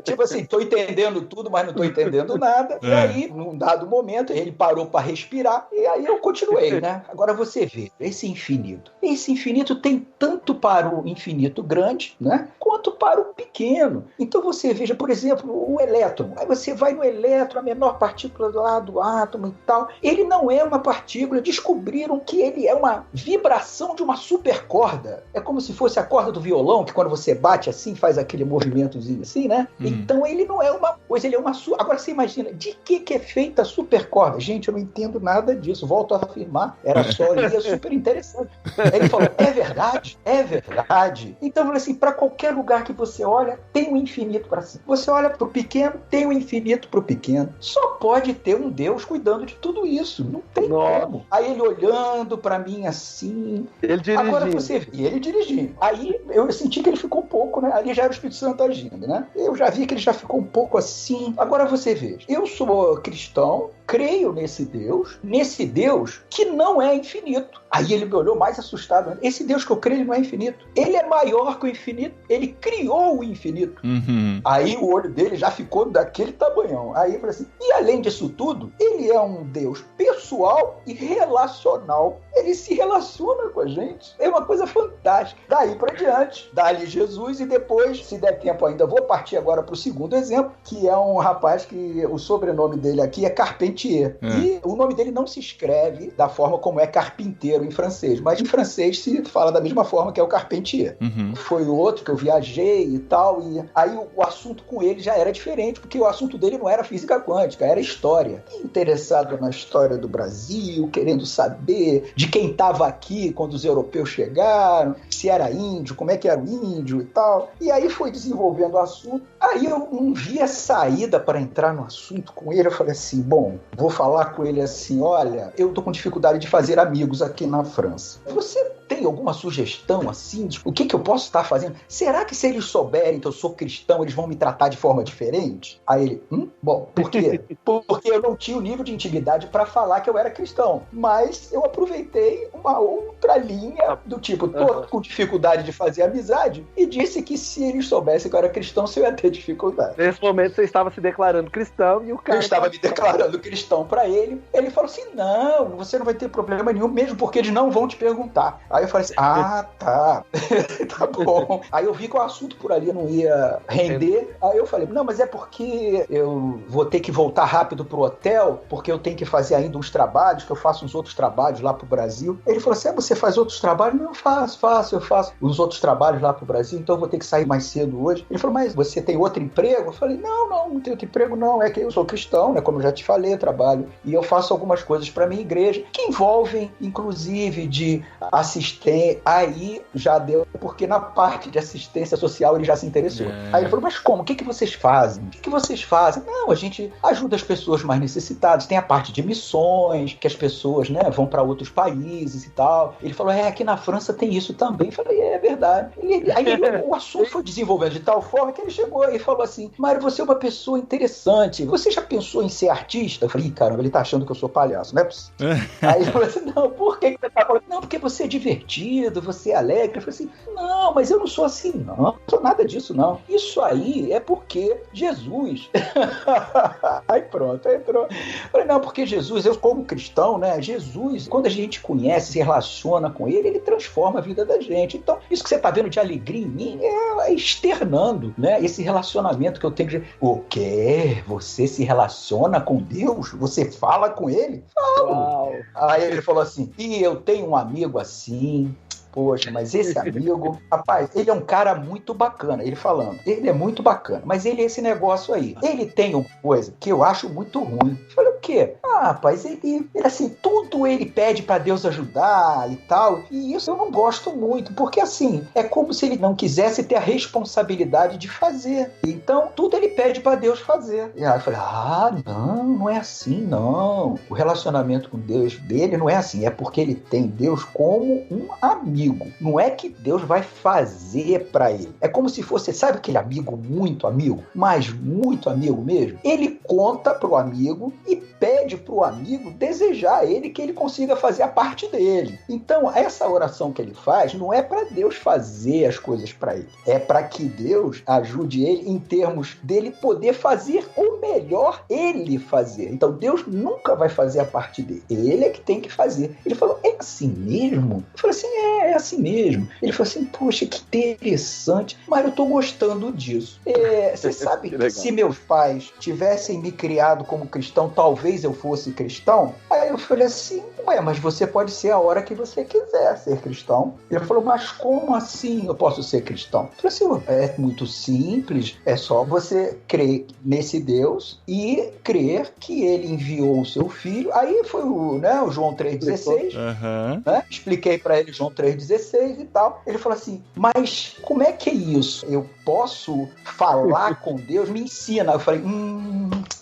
tipo assim, tô entendendo tudo, mas não tô entendendo nada. E aí, num dado momento, ele parou para respirar e aí eu continuei, né? Agora você vê, esse infinito tem tanto para o infinito grande, né? Quanto para o pequeno. Então você veja, por exemplo, o elétron. Aí você vai no elétron, a menor partícula lá do átomo e tal. Ele não é uma partícula. Descobriram que ele é uma vibração de uma supercorda. É como se fosse a corda do violão, que quando você bate assim, faz aquele movimentozinho assim, né? Então ele não é uma coisa, ele é uma... Agora você imagina, de que é feita a supercorda? Gente, eu não entendo nada disso. Volto a afirmar. Era só ali, é super interessante. Aí ele falou, é verdade? É verdade. Então, eu falei assim, para qualquer lugar que você olha, tem um infinito para cima. Você olha para o pequeno, tem um infinito para o pequeno. Só pode ter um Deus cuidando de tudo isso. Não tem como. Aí ele olhando para mim assim. Ele dirigindo. Agora você vê, ele dirigindo. Aí eu senti que ele ficou um pouco, né? Ali já era o Espírito Santo agindo, né? Eu já vi que ele já ficou um pouco assim. Agora você vê, eu sou cristão, creio nesse Deus que não é infinito. Aí ele me olhou mais assustado. Esse Deus que eu creio não é infinito. Ele é maior que o infinito. Ele criou o infinito. Aí o olho dele já ficou daquele tamanhão. Aí eu falei assim, e além disso tudo, ele é um Deus pessoal e relacional. Ele se relaciona com a gente. É uma coisa fantástica. Daí para diante, dá-lhe Jesus e depois, se der tempo ainda, vou partir agora para o segundo exemplo, que é um rapaz que o sobrenome dele aqui é Carpentier. E o nome dele não se escreve da forma como é carpinteiro em francês, mas em francês se fala da mesma forma que é o Carpentier. Foi outro que eu viajei e tal, e aí o assunto com ele já era diferente, porque o assunto dele não era física quântica, era história. Interessado na história do Brasil, querendo saber de quem estava aqui quando os europeus chegaram, se era índio, como é que era o índio e tal. E aí foi desenvolvendo o assunto. Aí eu não via saída para entrar no assunto com ele. Eu falei assim, bom, vou falar com ele assim, olha, eu tô com dificuldade de fazer amigos aqui na França. Você tem alguma sugestão assim? De o que eu posso estar fazendo? Será que se eles souberem que eu sou cristão, eles vão me tratar de forma diferente? Aí ele, bom, por quê? Porque eu não tinha o nível de intimidade para falar que eu era cristão. Mas eu aproveitei uma outra linha do tipo, tô com dificuldade de fazer amizade e disse que se eles soubessem que eu era cristão, eu ia ter dificuldade. Nesse momento você estava se declarando cristão e o cara... Eu estava me declarando cristão para ele. Ele falou assim, não, você não vai ter problema nenhum, mesmo porque eles não vão te perguntar. Aí eu falei assim, tá. Tá bom. Aí eu vi que o assunto por ali não ia render. Aí eu falei, não, mas é porque eu vou ter que voltar rápido pro hotel, porque eu tenho que fazer ainda uns trabalhos, que eu faço uns outros trabalhos lá pro Brasil. Ele falou assim, você faz outros trabalhos? Não, eu faço os outros trabalhos lá pro Brasil, então eu vou ter que sair mais cedo hoje. Ele falou, mas você tem outro emprego? Eu falei, não tenho outro emprego não, é que eu sou cristão, né, como eu já te falei, eu trabalho, e eu faço algumas coisas pra minha igreja, que envolvem, inclusive, de assistência. Aí já deu, porque na parte de assistência social ele já se interessou. Aí ele falou, mas como? O que vocês fazem? O que vocês fazem? Não, a gente ajuda as pessoas mais necessitadas, tem a parte de missões, que as pessoas, né, vão pra outros países e tal. Ele falou, aqui na França tem isso também. Eu falei, é verdade. O assunto foi desenvolvendo de tal forma que ele chegou e falou assim, Mário, você é uma pessoa interessante, você já pensou em ser artista? Eu falei, caramba, ele tá achando que eu sou palhaço, não é possível. Aí ele falou assim, não, por que você tá falando? Não, porque você é divertido, você é alegre. Eu falei assim, não, mas eu não sou assim, não sou nada disso, não. Isso aí é porque Jesus... Aí pronto, aí entrou. Eu falei, não, porque Jesus, eu como cristão, né, Jesus, quando a gente conhece, se relaciona com ele, ele transforma a vida da gente. Então, isso que você tá vendo de alegria em mim é externando, né, esse relacionamento que eu tenho. O quê? Você se relaciona com Deus? Você fala com ele? Falo. Uau. Aí ele falou assim, e eu tenho um amigo assim... Poxa, mas esse amigo, rapaz, ele é um cara muito bacana, ele falando, ele é muito bacana, mas ele é esse negócio aí, ele tem uma coisa que eu acho muito ruim. Eu falei, o quê? Rapaz, ele assim, tudo ele pede pra Deus ajudar e tal, e isso eu não gosto muito, porque assim, é como se ele não quisesse ter a responsabilidade de fazer, então tudo ele pede pra Deus fazer. E aí eu falei, não é assim, não, o relacionamento com Deus dele não é assim, é porque ele tem Deus como um amigo. Não é que Deus vai fazer pra ele. É como se fosse, sabe aquele amigo muito amigo? Mas muito amigo mesmo? Ele conta pro amigo e pede pro amigo desejar ele que ele consiga fazer a parte dele. Então, essa oração que ele faz não é para Deus fazer as coisas para ele. É para que Deus ajude ele em termos dele poder fazer o melhor ele fazer. Então, Deus nunca vai fazer a parte dele. Ele é que tem que fazer. Ele falou, é assim mesmo? Eu falei assim, é assim mesmo. Ele falou assim, poxa, que interessante. Mas eu tô gostando disso. Você sabe que se meus pais tivessem me criado como cristão, talvez eu fosse cristão? Aí eu falei assim, mas você pode ser a hora que você quiser ser cristão. Ele falou, mas como assim eu posso ser cristão? Eu falei assim, é muito simples, é só você crer nesse Deus e crer que ele enviou o seu filho. Aí foi o João 3,16, né? Expliquei para ele João 3,16 e tal. Ele falou assim, mas como é que é isso? Eu posso falar com Deus? Me ensina. Eu falei,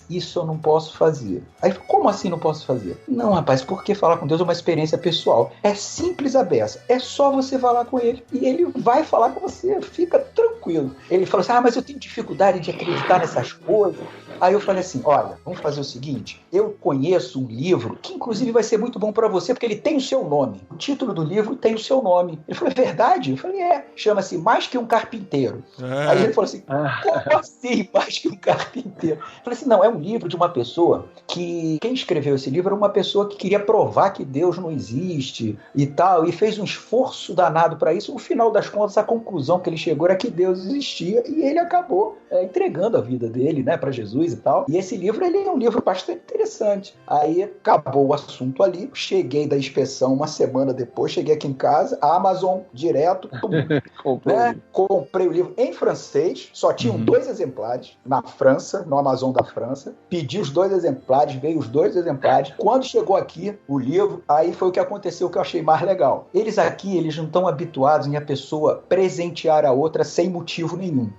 isso eu não posso fazer. Aí, como assim não posso fazer? Não, rapaz, porque falar com Deus é uma experiência pessoal. É simples a beça. É só você falar com ele e ele vai falar com você. Fica tranquilo. Ele falou assim, mas eu tenho dificuldade de acreditar nessas coisas. Aí eu falei assim, olha, vamos fazer o seguinte, eu conheço um livro que inclusive vai ser muito bom para você, porque ele tem o seu nome. O título do livro tem o seu nome. Ele falou, é verdade? Eu falei, chama-se Mais Que Um Carpinteiro. Aí ele falou assim, como assim Mais Que Um Carpinteiro? Eu falei assim, não, é um livro de uma pessoa que, quem escreveu esse livro era uma pessoa que queria provar que Deus não existe e tal, e fez um esforço danado para isso. No final das contas, a conclusão que ele chegou era que Deus existia e ele acabou entregando a vida dele, né, para Jesus e tal. E esse livro, ele é um livro bastante interessante. Aí acabou o assunto ali, cheguei da inspeção uma semana depois, cheguei aqui em casa, Amazon direto, comprei o livro em francês, só tinham 2 exemplares na França, no Amazon da França, pedi os 2 exemplares, veio os 2 exemplares. Quando chegou aqui o livro, aí foi o que aconteceu que eu achei mais legal. Eles aqui, eles não estão habituados em a pessoa presentear a outra sem motivo nenhum.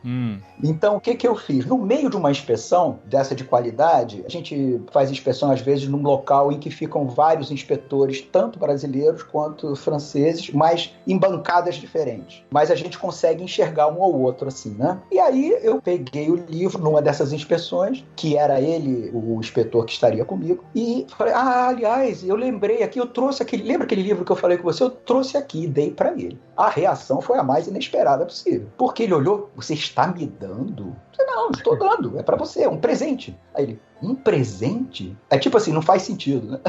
Então, o que eu fiz? No meio de uma inspeção dessa de qualidade, a gente faz inspeção às vezes num local em que ficam vários inspetores, tanto brasileiros quanto franceses, mas em bancadas diferentes. Mas a gente consegue enxergar um ao outro assim, né? E aí eu peguei o livro numa dessas inspeções, que era ele, o inspetor que estaria comigo, e falei, aliás, eu lembrei aqui, eu trouxe aquele, lembra aquele livro que eu falei com você? Eu trouxe aqui e dei pra ele. A reação foi a mais inesperada possível. Porque ele olhou, você está me dando? Não, estou dando, é pra você, é um presente. Aí ele, um presente? É tipo assim, não faz sentido, né?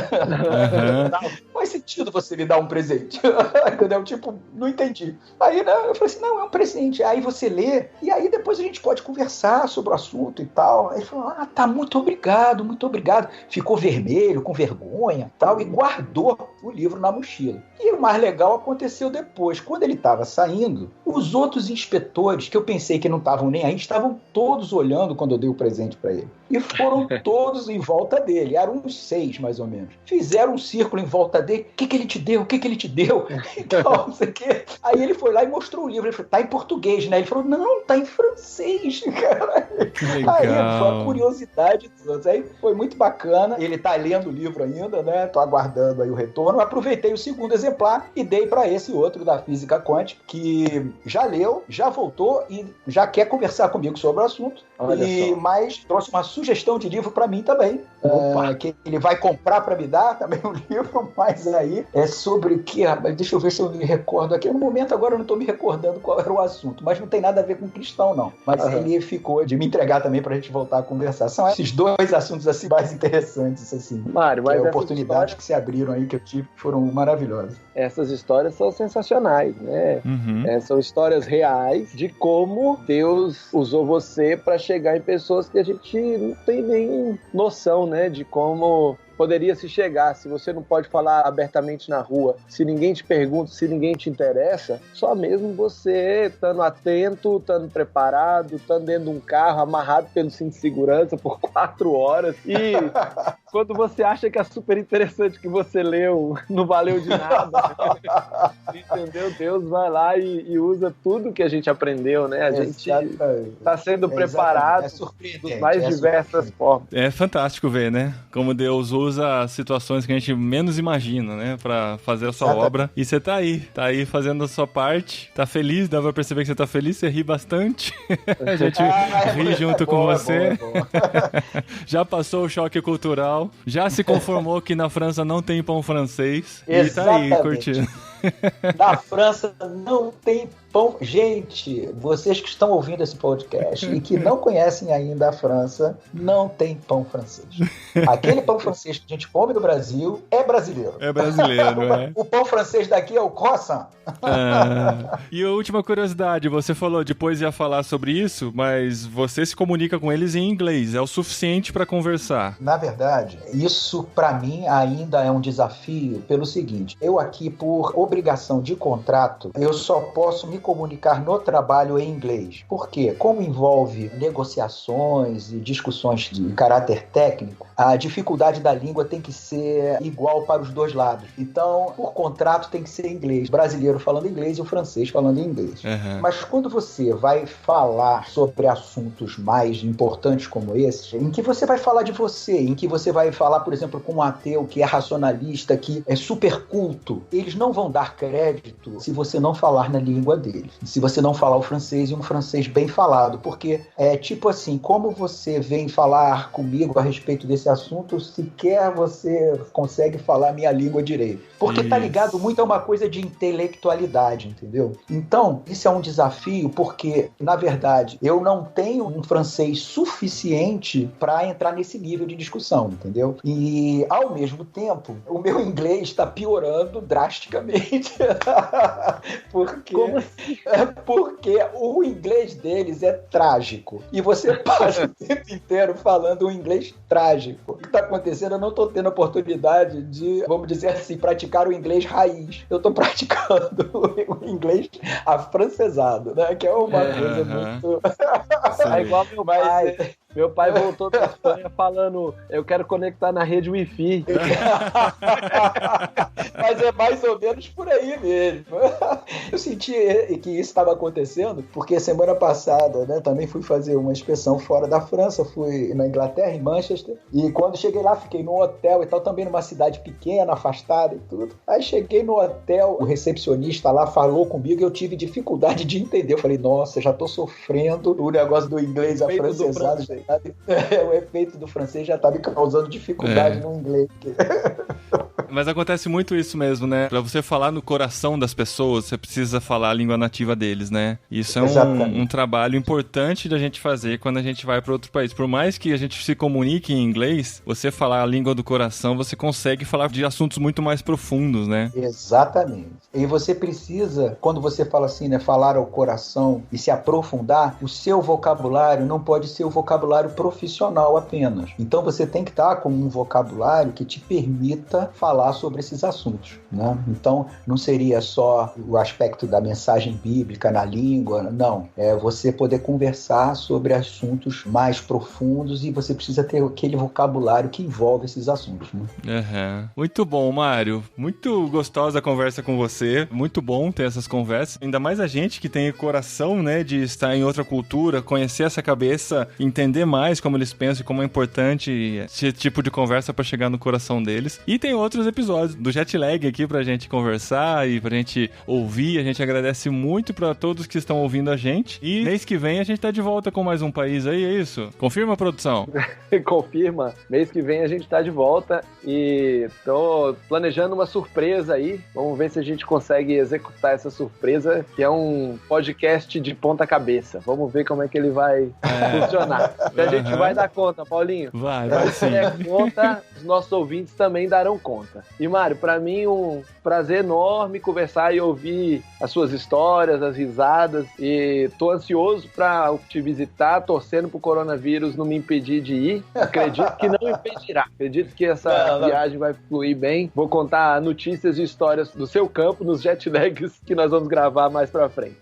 Não faz sentido você me dar um presente. Entendeu? Tipo, não entendi. Aí, né, eu falei assim, não, é um presente. Aí você lê, e aí depois a gente pode conversar sobre o assunto e tal. Aí ele falou, tá, muito obrigado, muito obrigado. Ficou vermelho, com vergonha e tal, e guardou o livro na mochila. E o mais legal aconteceu depois. Quando ele estava saindo, os outros inspetores, que eu pensei que não estavam nem aí, estavam todos olhando quando eu dei o presente para ele. E foram todos em volta dele. Eram uns 6, mais ou menos. Fizeram um círculo em volta dele. O que ele te deu? O que ele te deu? Então, não sei o quê. Aí ele foi lá e mostrou o livro. Ele falou, tá em português, né? Ele falou, não, tá em francês, cara. Aí foi a curiosidade dos outros. Aí foi muito bacana. Ele tá lendo o livro ainda, né? Tô aguardando aí o retorno. Aproveitei o segundo exemplar e dei para esse outro da física quântica, que já leu, já voltou e já quer conversar comigo sobre o assunto. Mas trouxe uma sugestão de livro para mim também, que ele vai comprar para me dar também um livro, mas aí é sobre o que? Deixa eu ver se eu me recordo aqui. No momento agora eu não estou me recordando qual era o assunto, mas não tem nada a ver com cristão, não. Mas ele ficou de me entregar também para a gente voltar a conversar. São esses 2 assuntos assim mais interessantes, assim. Mário, mas oportunidades que se abriram aí, que eu tive, foram maravilhosas. Essas histórias são sensacionais, né? São histórias reais de como Deus usou você para chegar em pessoas que a gente não tem nem noção, né, de como poderia se chegar. Se você não pode falar abertamente na rua, se ninguém te pergunta, se ninguém te interessa, só mesmo você estando atento, estando preparado, estando dentro de um carro, amarrado pelo cinto de segurança por 4 horas, e quando você acha que é super interessante que você leu, não valeu de nada. Entendeu? Deus vai lá e usa tudo que a gente aprendeu, né? A gente está sendo preparado das mais diversas formas. É fantástico ver, né? Como Deus usa usa situações que a gente menos imagina, né? Pra fazer a sua obra. E você tá aí fazendo a sua parte. Tá feliz, dá pra perceber que você tá feliz, você ri bastante. A gente ri junto com você. Boa. Já passou o choque cultural, já se conformou que na França não tem pão francês. Exatamente. E tá aí curtindo. Na França não tem pão. Gente, vocês que estão ouvindo esse podcast e que não conhecem ainda a França, não tem pão francês. Aquele pão francês que a gente come no Brasil é brasileiro. É brasileiro, é. O pão francês daqui é o croissant. E a última curiosidade, você falou, depois ia falar sobre isso, mas você se comunica com eles em inglês, é o suficiente para conversar? Na verdade, isso para mim ainda é um desafio pelo seguinte, eu aqui por obrigação de contrato, eu só posso me comunicar no trabalho em inglês. Por quê? Como envolve negociações e discussões de caráter técnico, a dificuldade da língua tem que ser igual para os dois lados. Então, por contrato tem que ser inglês. O brasileiro falando inglês e o francês falando inglês. Uhum. Mas quando você vai falar sobre assuntos mais importantes como esse, em que você vai falar de você, em que você vai falar, por exemplo, com um ateu que é racionalista, que é super culto, eles não vão dar crédito se você não falar na língua deles. Se você não falar o francês e um francês bem falado. Porque é tipo assim, como você vem falar comigo a respeito desse assunto, sequer você consegue falar a minha língua direito. Porque tá ligado muito a uma coisa de intelectualidade, entendeu? Então, isso é um desafio porque, na verdade, eu não tenho um francês suficiente para entrar nesse nível de discussão, entendeu? E, ao mesmo tempo, o meu inglês está piorando drasticamente. Porque, como assim? Porque o inglês deles é trágico. E você passa o tempo inteiro falando um inglês trágico. O que está acontecendo? Eu não estou tendo a oportunidade de, vamos dizer assim, praticar o inglês raiz. Eu estou praticando o inglês afrancesado, né? Que é uma coisa muito... É igual meu pai. Meu pai voltou da Espanha falando, eu quero conectar na rede Wi-Fi. Mas é mais ou menos por aí mesmo. Eu senti que isso estava acontecendo, porque semana passada, né, também fui fazer uma inspeção fora da França, fui na Inglaterra, em Manchester, e quando cheguei lá, fiquei num hotel e tal, também numa cidade pequena, afastada e tudo. Aí cheguei no hotel, o recepcionista lá falou comigo e eu tive dificuldade de entender. Eu falei, nossa, já tô sofrendo o negócio do inglês afrancesado. O efeito do francês já tá me causando dificuldade no inglês. Mas acontece muito isso mesmo, né? Pra você falar no coração das pessoas, você precisa falar a língua nativa deles, né? Isso é um trabalho importante da gente fazer quando a gente vai para outro país. Por mais que a gente se comunique em inglês, você falar a língua do coração, você consegue falar de assuntos muito mais profundos, né? Exatamente. E você precisa, quando você fala assim, né, falar ao coração e se aprofundar, o seu vocabulário não pode ser o vocabulário profissional apenas. Então você tem que estar com um vocabulário que te permita falar sobre esses assuntos, né? Então não seria só o aspecto da mensagem bíblica na língua, não. É você poder conversar sobre assuntos mais profundos e você precisa ter aquele vocabulário que envolve esses assuntos, né? Uhum. Muito bom, Mário. Muito gostosa a conversa com você. Muito bom ter essas conversas. Ainda mais a gente que tem coração, né, de estar em outra cultura, conhecer essa cabeça, entender mais como eles pensam e como é importante esse tipo de conversa para chegar no coração deles. E tem outros episódios do Jetlag aqui pra gente conversar e pra gente ouvir. A gente agradece muito pra todos que estão ouvindo a gente. E mês que vem a gente tá de volta com mais um país aí, é isso? Confirma, produção? Confirma. Mês que vem a gente tá de volta e tô planejando uma surpresa aí. Vamos ver se a gente consegue executar essa surpresa, que é um podcast de ponta cabeça. Vamos ver como é que ele vai funcionar. Se a gente vai dar conta, Paulinho. Vai sim. Se der conta, os nossos ouvintes também darão conta. E, Mário, pra mim um prazer enorme conversar e ouvir as suas histórias, as risadas, e tô ansioso pra te visitar, torcendo pro coronavírus não me impedir de ir. Acredito que não impedirá. Acredito que essa viagem vai fluir bem. Vou contar notícias e histórias do seu campo, nos jetlags que nós vamos gravar mais pra frente.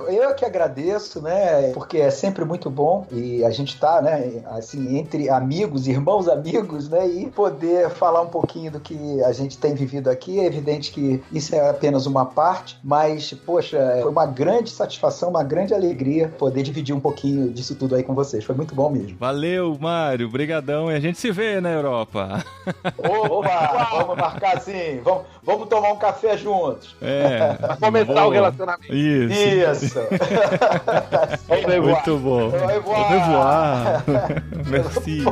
Eu que agradeço, né, porque é sempre muito bom e a gente tá, né, assim, entre amigos, irmãos amigos, né, e também poder falar um pouquinho do que a gente tem vivido aqui. É evidente que isso é apenas uma parte, mas, poxa, foi uma grande satisfação, uma grande alegria poder dividir um pouquinho disso tudo aí com vocês. Foi muito bom mesmo. Valeu, Mário. Brigadão. E a gente se vê na Europa. Opa, vamos marcar sim. Vamos tomar um café juntos. Pra começar o relacionamento. Isso. Muito bom. Au revoir. Au revoir. Merci.